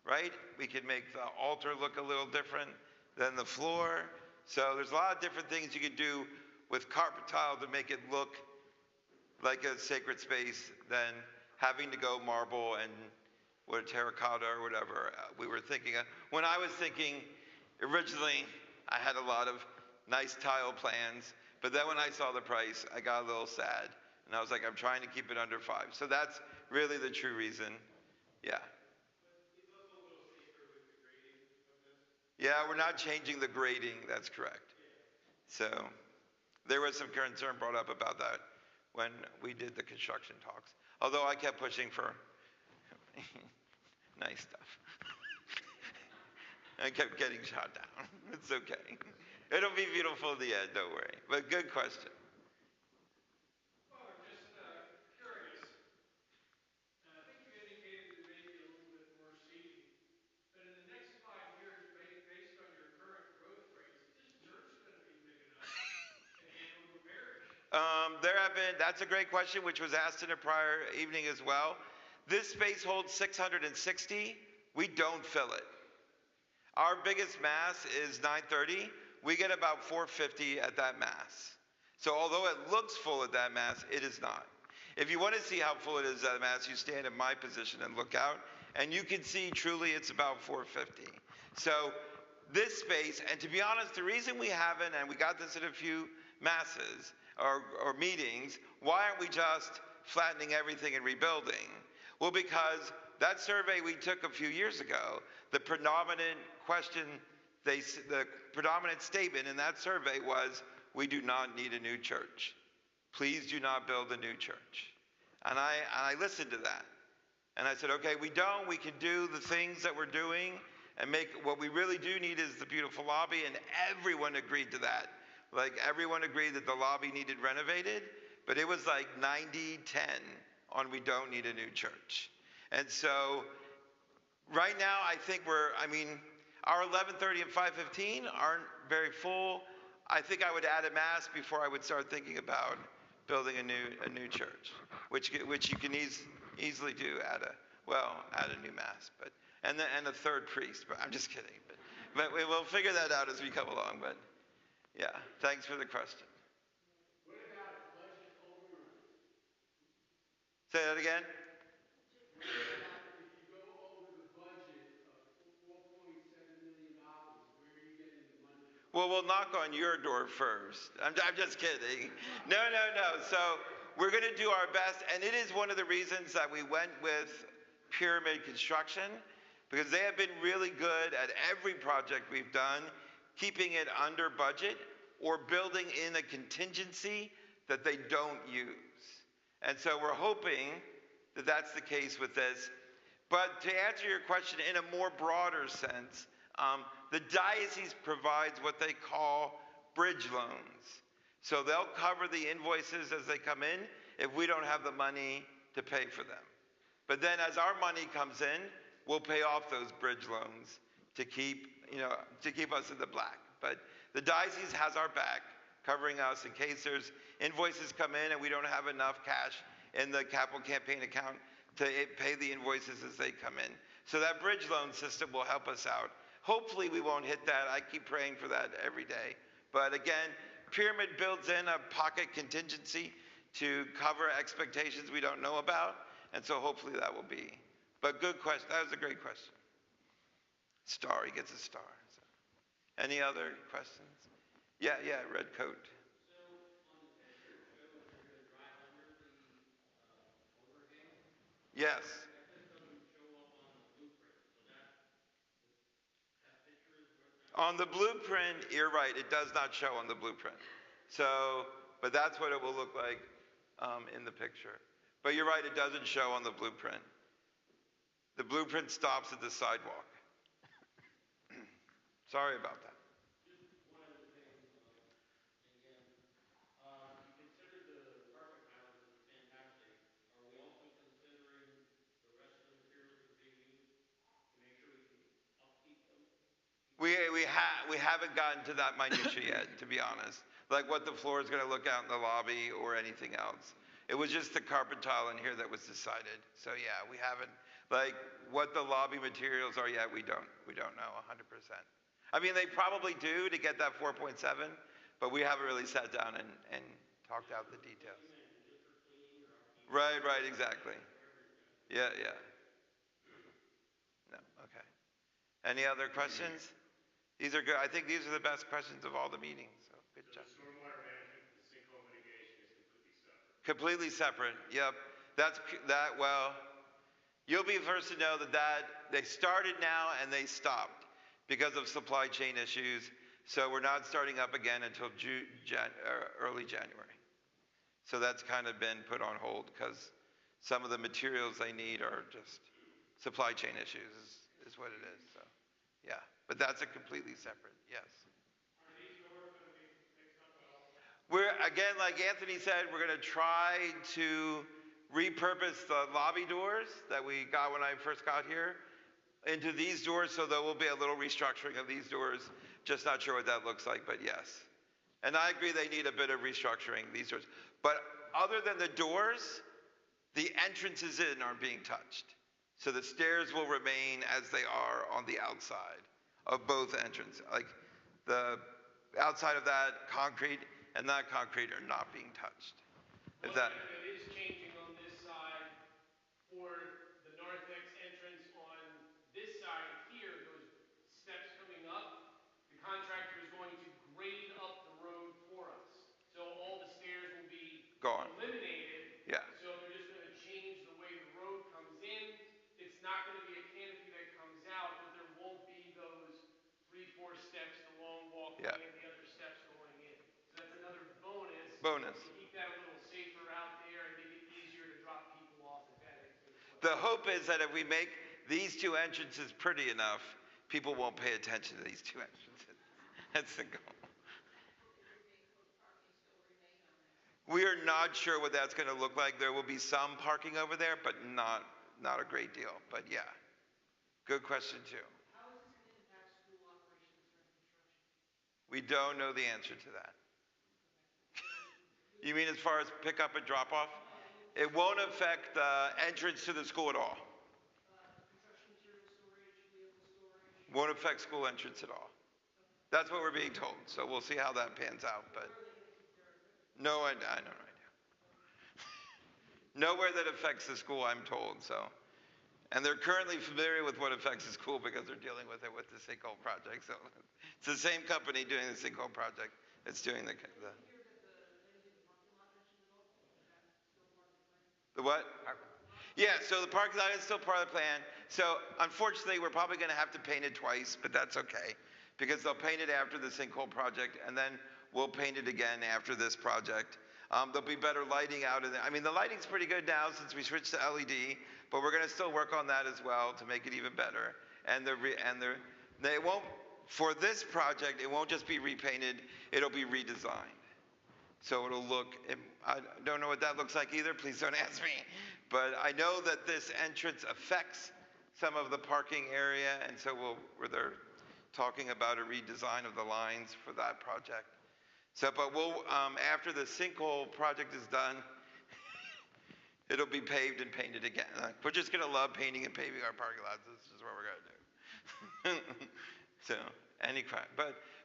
right? We could make the altar look a little different than the floor. So there's a lot of different things you could do with carpet tile to make it look like a sacred space than having to go marble and terracotta or whatever we were thinking of. When I was thinking, originally, I had a lot of nice tile plans, but then when I saw the price, I got a little sad. And I was like, I'm trying to keep it under 5. So that's really the true reason. Yeah. But it's also a little safer with the grading of this. Yeah, we're not changing the grading, that's correct. So there was some concern brought up about that when we did the construction talks. Although I kept pushing for nice stuff. I kept getting shot down. It's okay. It'll be beautiful in the end, don't worry. But good question. Well, I'm just curious. I think you indicated there may be a little bit more seating, but in the next 5 years, based on your current growth rates, is this church going to be big enough to handle the parish? That's a great question, which was asked in a prior evening as well. This space holds 660. We don't fill it. Our biggest mass is 9:30. We get about 450 at that mass. So although it looks full at that mass, it is not. If you want to see how full it is at mass, you stand in my position and look out, and you can see truly it's about 450. So this space, and to be honest, the reason we haven't, and we got this at a few masses or meetings, why aren't we just flattening everything and rebuilding? Well, because that survey we took a few years ago, the predominant question, the predominant statement in that survey was, we do not need a new church. Please do not build a new church. And I listened to that. And I said, okay, we can do the things that we're doing and make, what we really do need is the beautiful lobby, and everyone agreed to that. Like, everyone agreed that the lobby needed renovated, but it was like 90-10 on we don't need a new church. And so, right now, I think our 11:30 and 5:15 aren't very full. I think I would add a mass before I would start thinking about building a new church, which you can easily do add a new mass, and a third priest. But I'm just kidding. But we will figure that out as we come along. But yeah, thanks for the question. What about budget overruns? Say that again. What about if you go over the budget of $4.7 million, where are you getting the money from? Well, we'll knock on your door first. I'm just kidding. No. So we're going to do our best. And it is one of the reasons that we went with Pyramid Construction, because they have been really good at every project we've done, keeping it under budget or building in a contingency that they don't use. And so we're hoping that that's the case with this. But to answer your question in a more broader sense, the diocese provides what they call bridge loans. So they'll cover the invoices as they come in if we don't have the money to pay for them. But then as our money comes in, we'll pay off those bridge loans to keep us in the black. But the diocese has our back, covering us in case there's invoices come in and we don't have enough cash in the capital campaign account to pay the invoices as they come in. So that bridge loan system will help us out. Hopefully we won't hit that. I keep praying for that every day. But again, Pyramid builds in a pocket contingency to cover expectations we don't know about. And so hopefully that will be. But good question. That was a great question. Star, he gets a star. So. Any other questions? Yeah, red coat. So on the picture, it shows you're going to drive under the overhang. Yes. That just doesn't show up on the blueprint. So that picture is what's not. On the blueprint, you're right. It does not show on the blueprint. So, but that's what it will look like in the picture. But you're right. It doesn't show on the blueprint. The blueprint stops at the sidewalk. Sorry about that. Just one other thing, again, you considered the carpet tiles as fantastic. Are we also considering the rest of the materials that are being used to make sure we can upkeep them? We haven't gotten to that minutia yet, to be honest. Like what the floor is going to look out in the lobby or anything else. It was just the carpet tile in here that was decided. So yeah, we haven't, like what the lobby materials are yet, we don't know 100%. I mean, they probably do to get that 4.7, but we haven't really sat down and talked out the details. Right, exactly. Yeah. No, okay. Any other questions? These are good. I think these are the best questions of all the meetings. So good job. Stormwater management, the sinkhole mitigation is completely separate. Completely separate. Yep. Well, you'll be the first to know that they started now and they stopped. because of supply chain issues. So we're not starting up again until early January. So that's kind of been put on hold because some of the materials they need are just supply chain issues is what it is. So, yeah. But that's a completely separate, yes. Are these doors going to be fixed up at all? We're, again, like Anthony said, we're going to try to repurpose the lobby doors that we got when I first got here into these doors, so there will be a little restructuring of these doors. Just not sure what that looks like, but yes. And I agree they need a bit of restructuring, these doors. But other than the doors, the entrances in aren't being touched. So the stairs will remain as they are on the outside of both entrances. Like the outside of that concrete and that concrete are not being touched. Is One that? thing that is changing on this side for the narthex entrance on this side here, those steps coming up, the contractor is going to grade up the road for us. So all the stairs will be Gone. eliminated. Yeah. So they're just going to change the way the road comes in. It's not going to be a canopy that comes out, but there won't be those 3-4 steps, the long walkway Yeah. and the other steps going in. So that's another bonus. Bonus. To keep that a little safer out there and make it easier to drop people off at that exit as well. The hope is that if we make these two entrances pretty enough, people won't pay attention to these two entrances. That's the goal. We are not sure what that's going to look like. There will be some parking over there, but not a great deal. But yeah, good question too. How is this going to impact school operations during construction? We don't know the answer to that. You mean as far as pick up and drop off? It won't affect the entrance to the school at all. Construction material storage, vehicle storage? Won't affect school entrance at all. That's what we're being told. So we'll see how that pans out. But no, I know right now. Nowhere that affects the school, I'm told. So, and they're currently familiar with what affects the school because they're dealing with it with the sinkhole project. So it's the same company doing the sinkhole project that's doing the The what? Yeah, so the parking lot is still part of the plan. So unfortunately, we're probably going to have to paint it twice, but that's okay because they'll paint it after the sinkhole project and then we'll paint it again after this project. There'll be better lighting out in there. I mean, the lighting's pretty good now since we switched to LED, but we're going to still work on that as well to make it even better. And they won't, for this project, it won't just be repainted, it'll be redesigned. So it'll look, I don't know what that looks like either, please don't ask me. But I know that this entrance affects some of the parking area, and so they're talking about a redesign of the lines for that project. So, but we'll, after the sinkhole project is done, it'll be paved and painted again. We're just gonna love painting and paving our parking lots, this is what we're gonna do. So,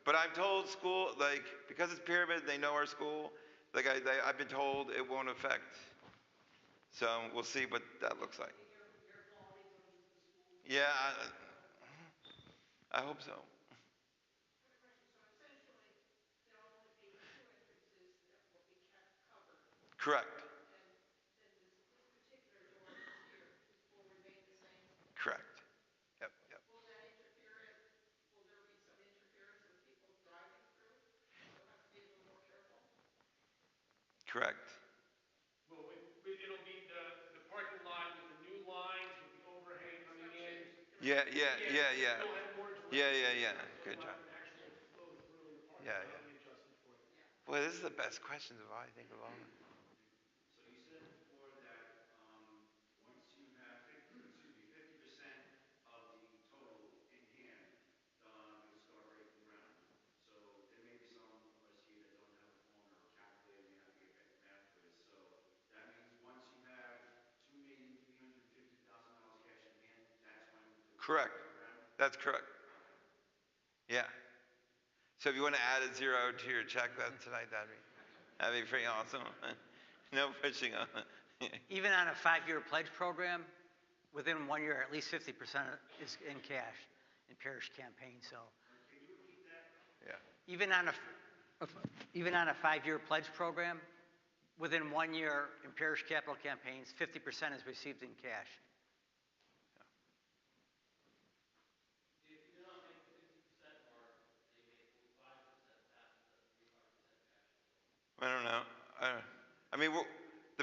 but I'm told school, like, because it's Pyramid, they know our school. Like I've been told it won't affect. So we'll see what that looks like. Yeah, I hope so. Correct. Correct. Yep. Will there be some interference with people driving through? They'll have to be a little more careful? Correct. Well, it'll be the parking lot with the new lines, with the overhang coming in. Yeah. It'll have more direct Yeah. Good so job. an actual flow through in the parking Yeah. lot will be adjusted for it. Boy, this is the best questions of all I think of all. So you said before that, once you have 50% of the total in hand, you'll start breaking ground. So there may be some of us here that don't have a phone or a calculator, may have to get back math for this. So that means once you have $2,350,000 cash in hand, that's when you'll Correct. break ground? That's correct. Yeah. So if you want to add a zero to your check tonight, that'd be pretty awesome. No pushing on it. Even on a 5-year pledge program, within 1 year, at least 50% is in cash in parish campaign. So Yeah. even on a 5-year pledge program, within 1 year in parish capital campaigns, 50% is received in cash. If you don't make the 50%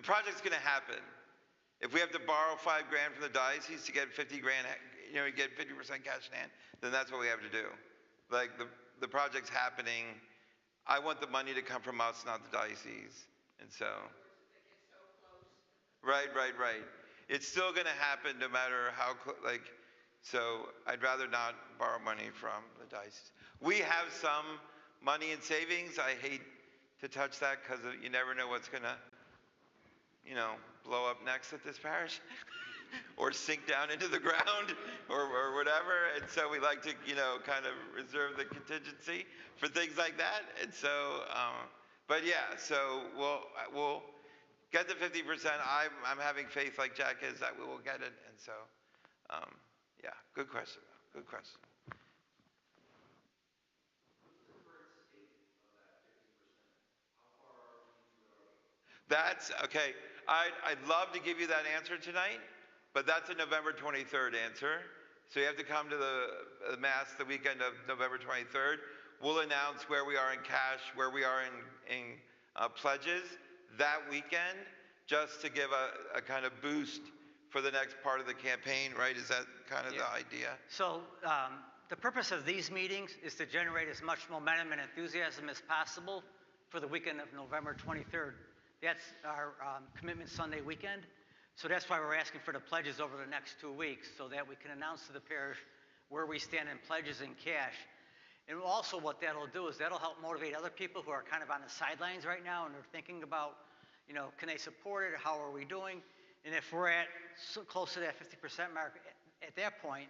project's gonna happen. If we have to borrow $5,000 from the diocese to get 50 grand, you get 50% cash in hand, then that's what we have to do. Like the project's happening. I want the money to come from us, not the diocese. And so, right. It's still gonna happen no matter how, so I'd rather not borrow money from the diocese. We have some money in savings. I hate to touch that because you never know what's gonna, blow up next at this parish or sink down into the ground or whatever. And so we like to, kind of reserve the contingency for things like that. And so, but yeah, so we'll get the 50%. I'm having faith like Jack is that we will get it. And so, yeah, good question. Good question. That's okay. I'd love to give you that answer tonight, but that's a November 23rd answer. So you have to come to the Mass the weekend of November 23rd. We'll announce where we are in cash, where we are in pledges that weekend, just to give a kind of boost for the next part of the campaign, right? Is that kind of the idea? So the purpose of these meetings is to generate as much momentum and enthusiasm as possible for the weekend of November 23rd. That's our Commitment Sunday weekend. So that's why we're asking for the pledges over the next 2 weeks, so that we can announce to the parish where we stand in pledges and cash. And also what that'll do is that'll help motivate other people who are kind of on the sidelines right now and they're thinking about, can they support it? How are we doing? And if we're at close to that 50% mark at that point,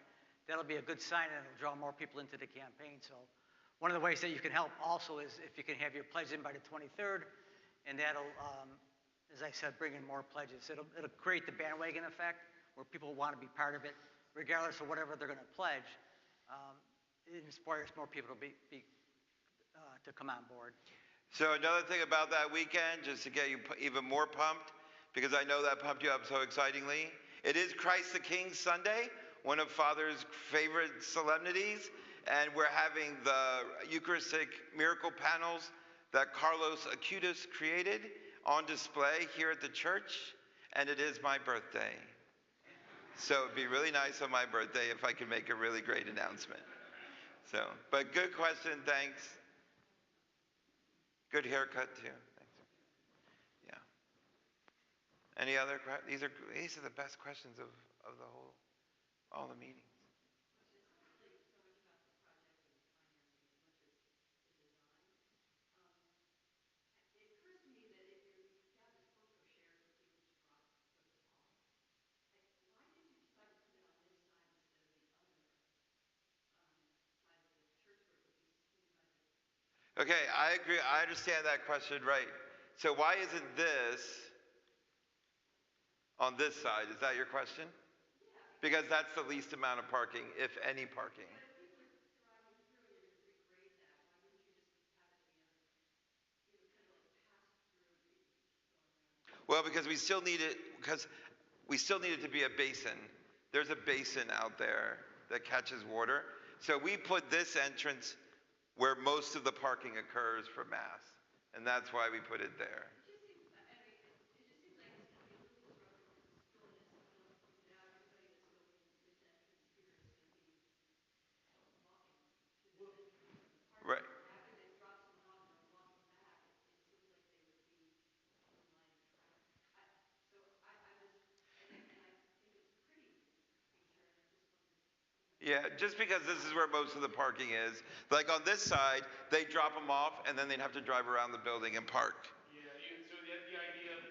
that'll be a good sign and it'll draw more people into the campaign. So one of the ways that you can help also is if you can have your pledge in by the 23rd, and that'll, as I said, bring in more pledges. It'll create the bandwagon effect where people want to be part of it, regardless of whatever they're going to pledge. It inspires more people to come on board. So another thing about that weekend, just to get you even more pumped, because I know that pumped you up so excitingly, it is Christ the King Sunday, one of Father's favorite solemnities, and we're having the Eucharistic miracle panels that Carlos Acutis created on display here at the church, and it is my birthday. So it'd be really nice on my birthday if I could make a really great announcement. So, but good question, thanks. Good haircut too, thanks. Yeah. Any other questions? These are the best questions of all the meetings. Okay, I agree. I understand that question, right. So why isn't this on this side? Is that your question? Because that's the least amount of parking, if any parking. Well, because we still need it to be a basin. There's a basin out there that catches water. So we put this entrance where most of the parking occurs for Mass. And that's why we put it there. Right. Yeah, just because this is where most of the parking is. Like on this side, they drop them off and then they'd have to drive around the building and park. Yeah, so the idea of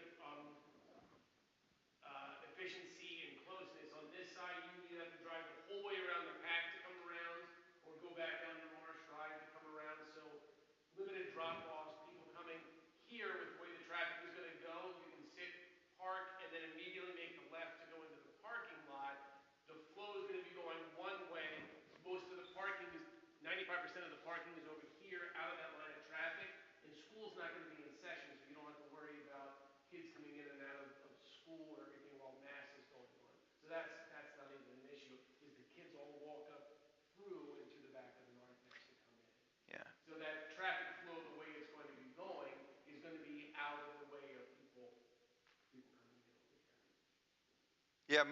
efficiency and closeness, on this side, you have to drive the whole way around the pack to come around, or go back down to Marsh Drive to come around. So limited drop-offs, people coming here with the way the traffic is going to go, you can sit, park, and then immediately make the left to go into the parking lot. The flow is going to be going one way. Most of the parking is, 95% of the parking is over here out of that line of traffic, and school's not going to be in session Yeah,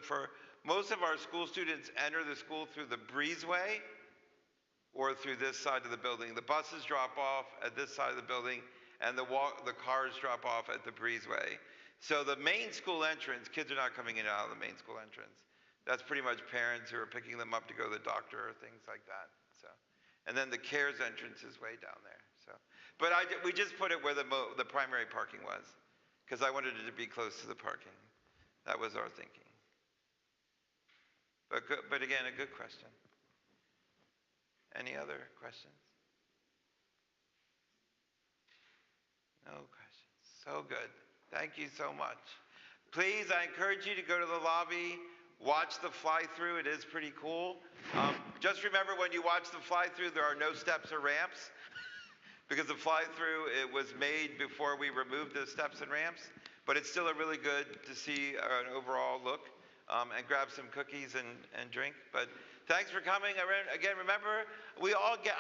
for most of our school students enter the school through the breezeway or through this side of the building. The buses drop off at this side of the building, and the cars drop off at the breezeway. So the main school entrance, kids are not coming in and out of the main school entrance. That's pretty much parents who are picking them up to go to the doctor or things like that. So, and then the CARES entrance is way down there. So, but we just put it where the primary parking was, because I wanted it to be close to the parking. That was our thinking. But again, a good question. Any other questions? No questions. So good. Thank you so much. Please, I encourage you to go to the lobby, watch the fly-through. It is pretty cool. Just remember, when you watch the fly-through, there are no steps or ramps because the fly-through, it was made before we removed the steps and ramps. But it's still a really good to see an overall look, and grab some cookies and drink. But thanks for coming. Again, remember, we all get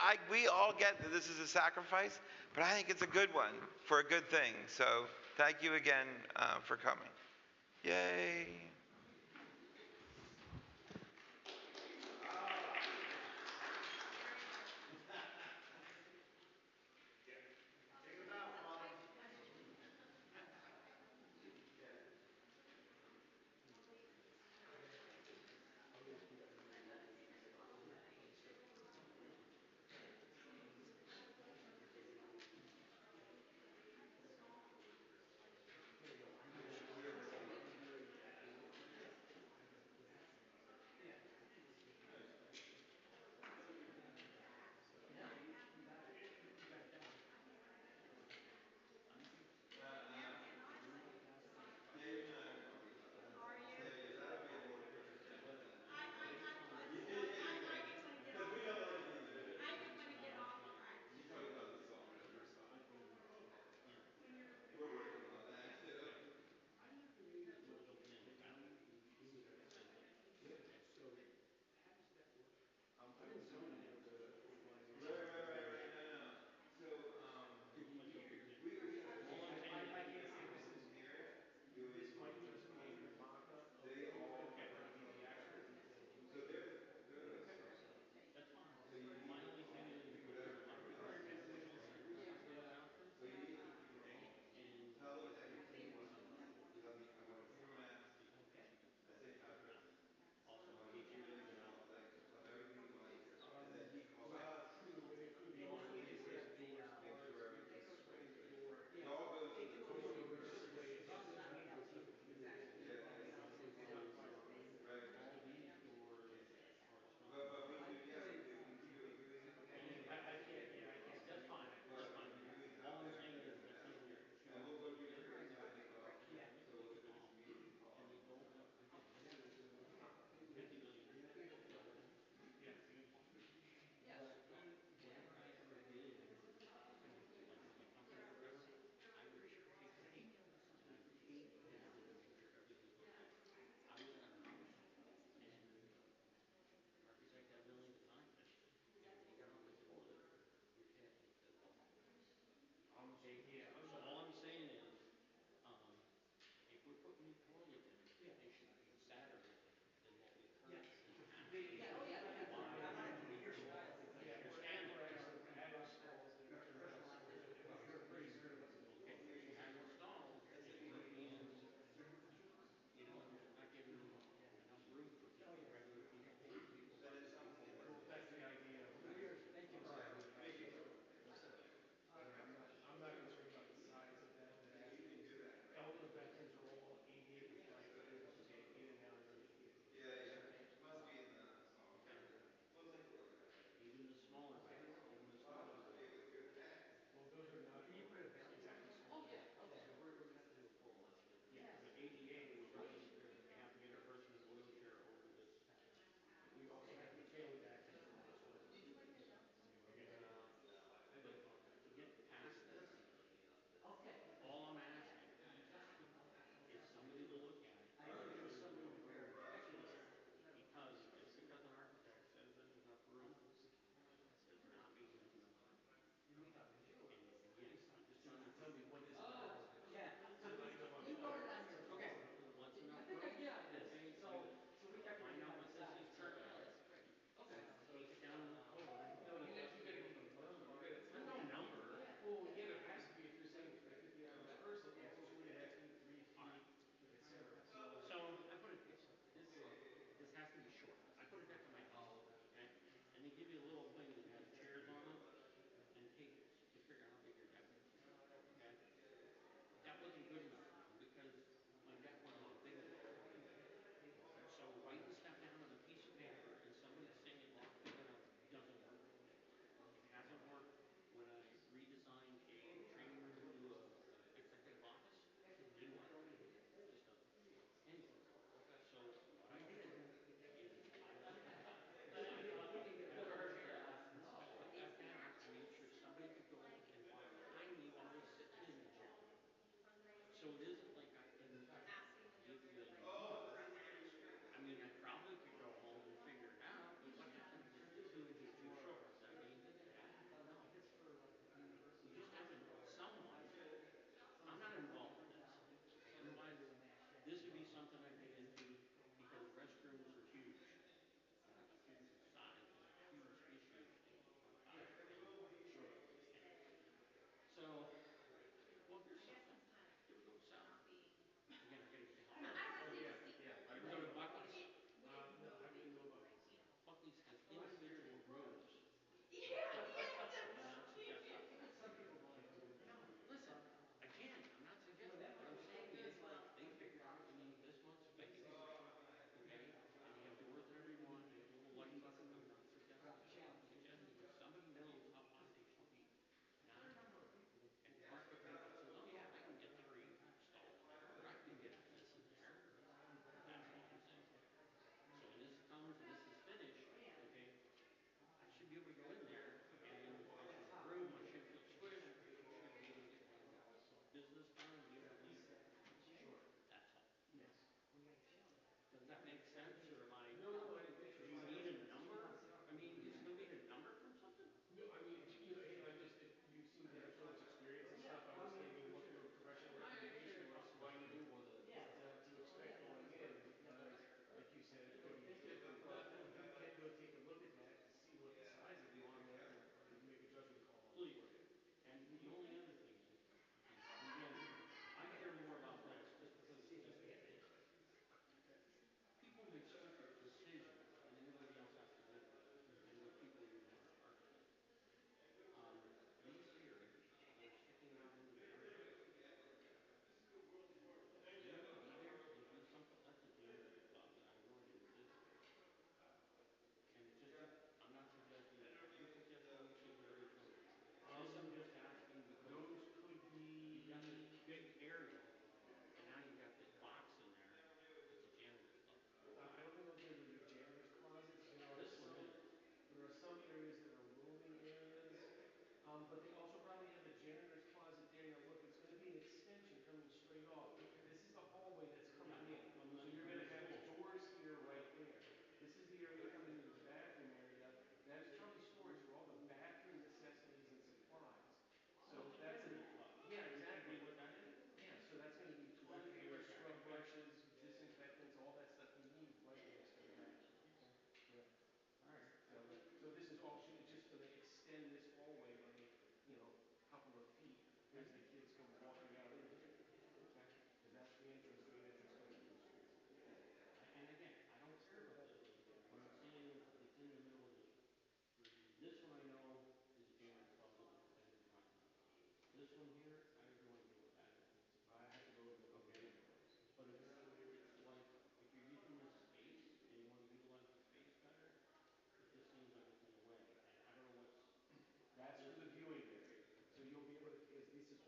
that this is a sacrifice, but I think it's a good one for a good thing. So thank you again for coming. Yay.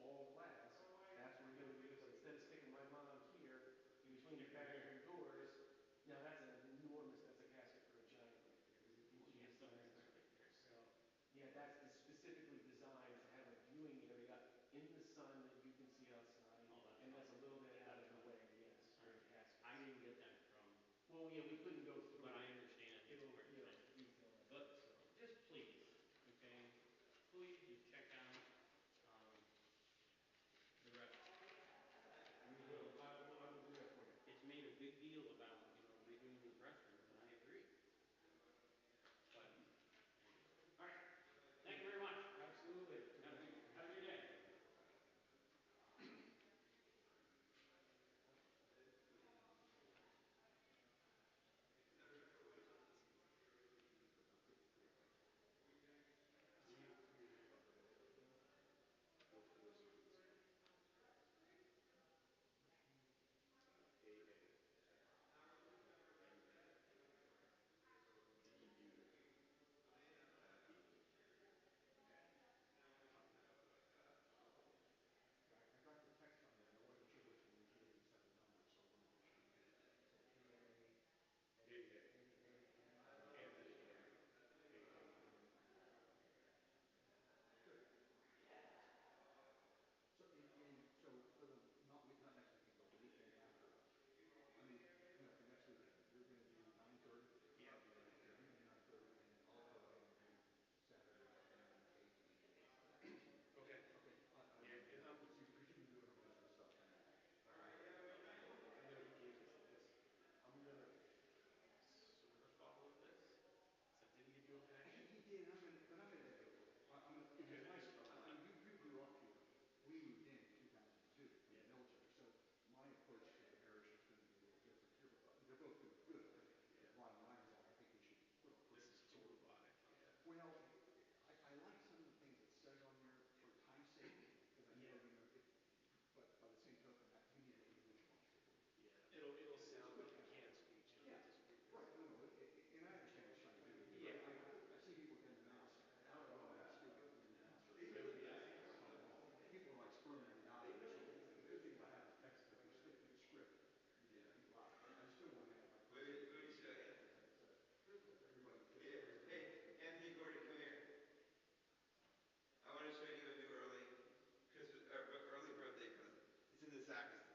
all glass, that's where you're gonna do it, but instead of sticking my mom here, in between the bathroom doors, now that's that's a casket for a giant right there, there's a dingy size right there, so. Yeah, that's specifically designed to have a viewing area in the sun that you can see outside, and that's a little bit out of the way, yes, for the casket. I didn't get that from, Well, yeah, we couldn't go through. but I understand it's It'll, where you know, it's at. detail it, But so. just please, okay, please check out, the restaurant. We will, I will do that for you. It's made a big deal about, redoing these restrooms, and I agree. But, all right, thank you very much. Absolutely. Have a good day. I got the text on that, and I wasn't sure which one was you, you sent the number, so I wanted to make sure you did. So Anthony, Good. So for the, not next weekend, but the weekend after, I mean, for next weekend, you're gonna do 9:30? Yeah, I'll be there. Okay, I'm gonna do 9:30, and then I'll go ahead and do Saturday between 8 and 10. Okay. Okay, Yeah, and because you've been doing most of the stuff anyway. I know he gave us this. I'm gonna sort of follow this. So did he give you a packet? He did, but I'm gonna edit it a little. It was nice, you grew up here. We moved in 2002 from the military, so my approach to the parish is gonna be a little different. They're both doing good. I think the bottom line is I think we should put a This person is too forward. robotic. Yeah. Well, I like some of the things it says on there for time's sake, because I know, but by the same token, you need an individual on the board. Yeah. It'll sound like a canned speech. It'll Yeah, just read it. right, no, and I understand what you're trying to do. Yeah. I see people getting the mouse, and I don't know how to speak it, but the mouse. Yeah. People are like squirming in the audience, so the good thing about having text is if you stick to the script, you get people out. I still want to have my. Let me show you. Everybody. Here, hey, Anthony Gordy, come here. I want to show you a new early birthday present. It's in the sacristy.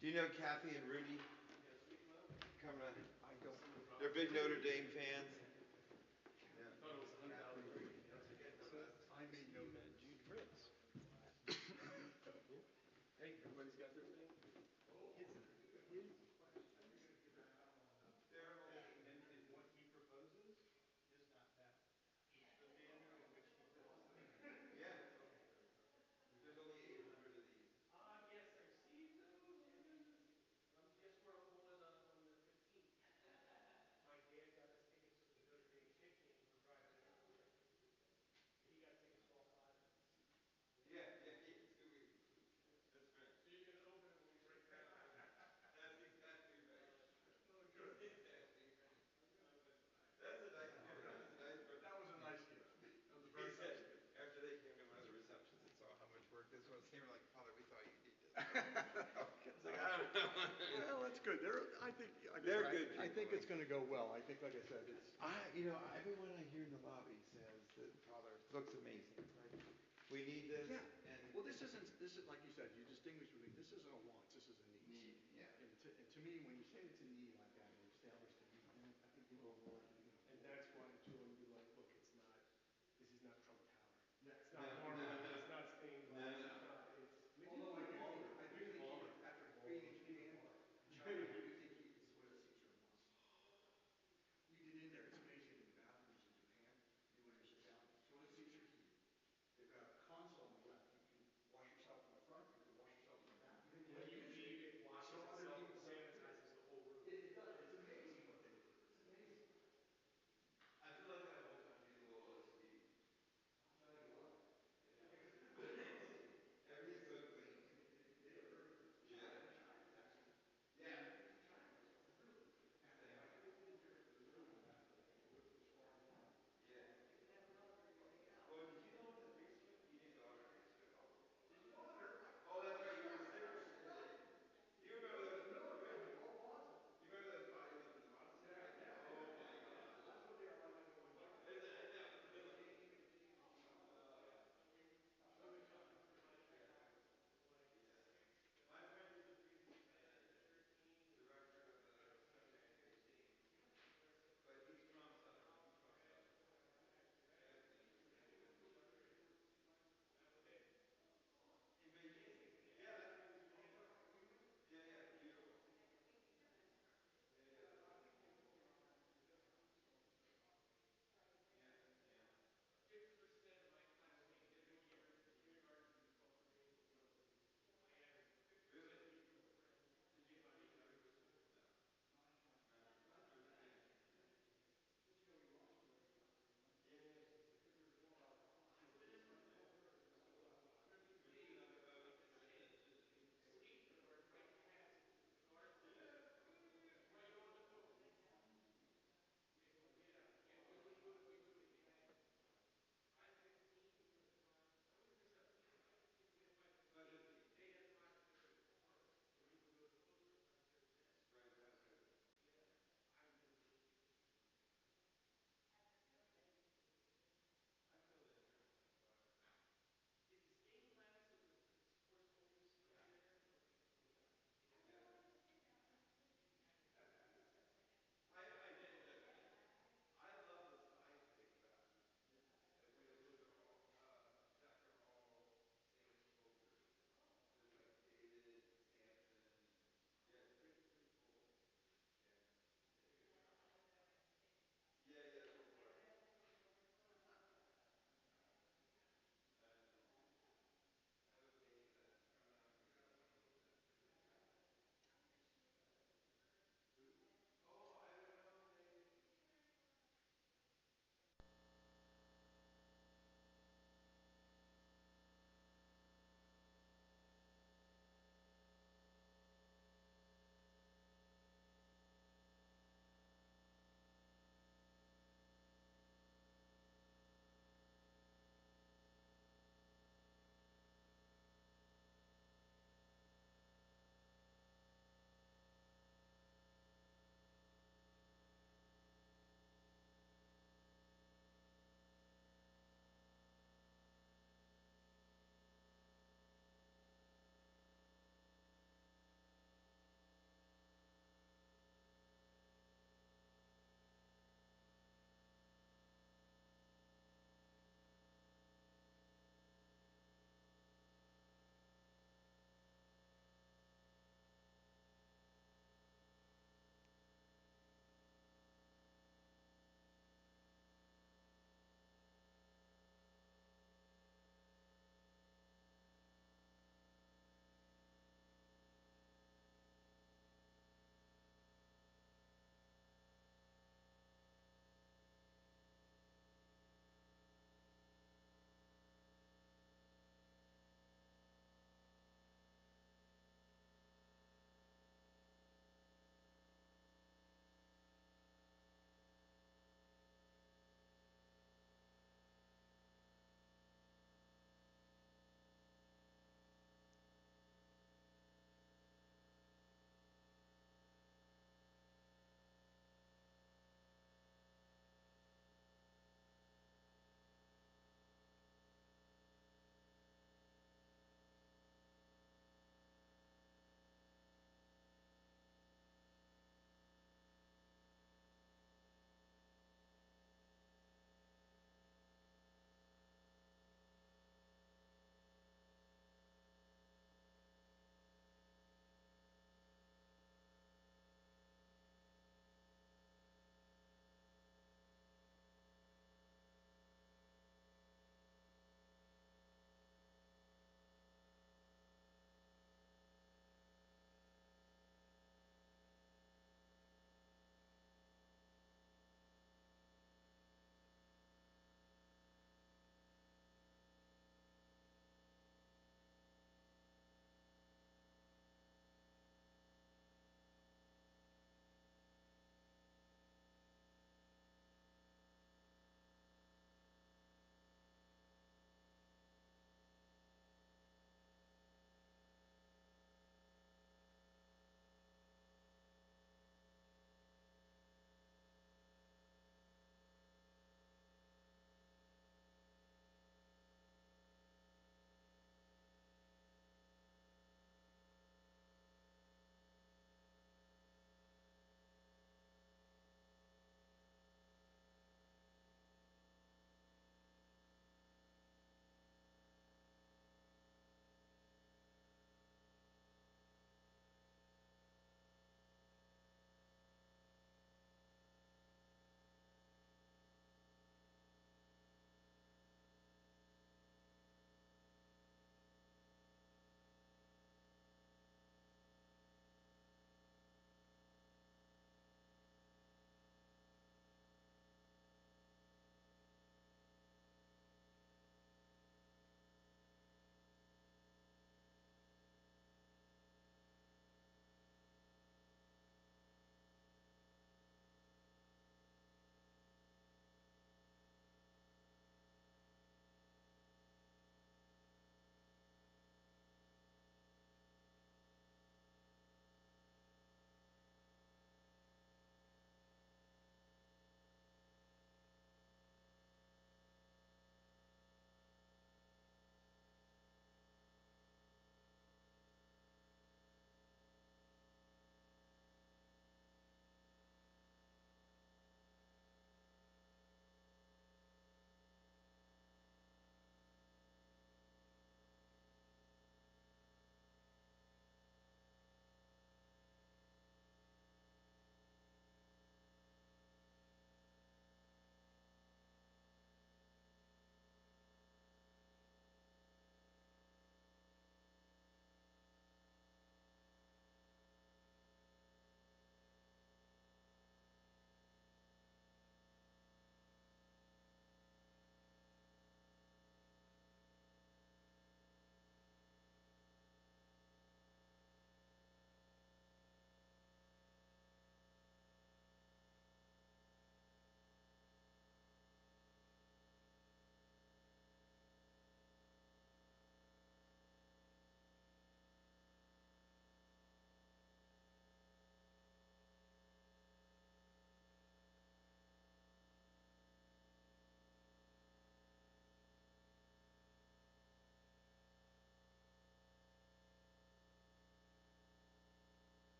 Do you know Kathy and Rudy? Yes, we know. Come on. I don't. They're big Notre Dame fans. I thought it was undoubtedly Rudy. I may know met Jude Fritz. Hey, everybody's got their thing? And what he proposes is not that. The manner in which he does things. Yeah. There's only 800 of these. Yes, I received those. Oh my goodness. Guess where I'm going on the 15th? My dad got us tickets for the Notre Dame Knick game. We're driving in on the 15th. He got tickets for all 5 of us. Yeah, 2 weeks. That's right. So you're gonna open it when we break ground. That's exactly right. Oh, good. Exactly right. That's a nice gift. That was a nice birthday. That was a nice gift. That was a He very said, nice gift. after they came to one of the receptions and saw how much work this was, they were like, Father, we thought you'd need this. It's like, I don't know. Well, that's good. I think. They're good I think people. it's gonna go well. I think, like I said, it's. Everyone I hear in the lobby says that Father looks amazing. Like, we need this. Yeah. And Well, this is, like you said, you distinguish between, this isn't a want, this is a need. need, yeah. And to me, when you say it's a need like that, and you establish the need, then I think people are more. And that's why Julie would be like, look, this is not Trump Tower. Yeah. It's not No.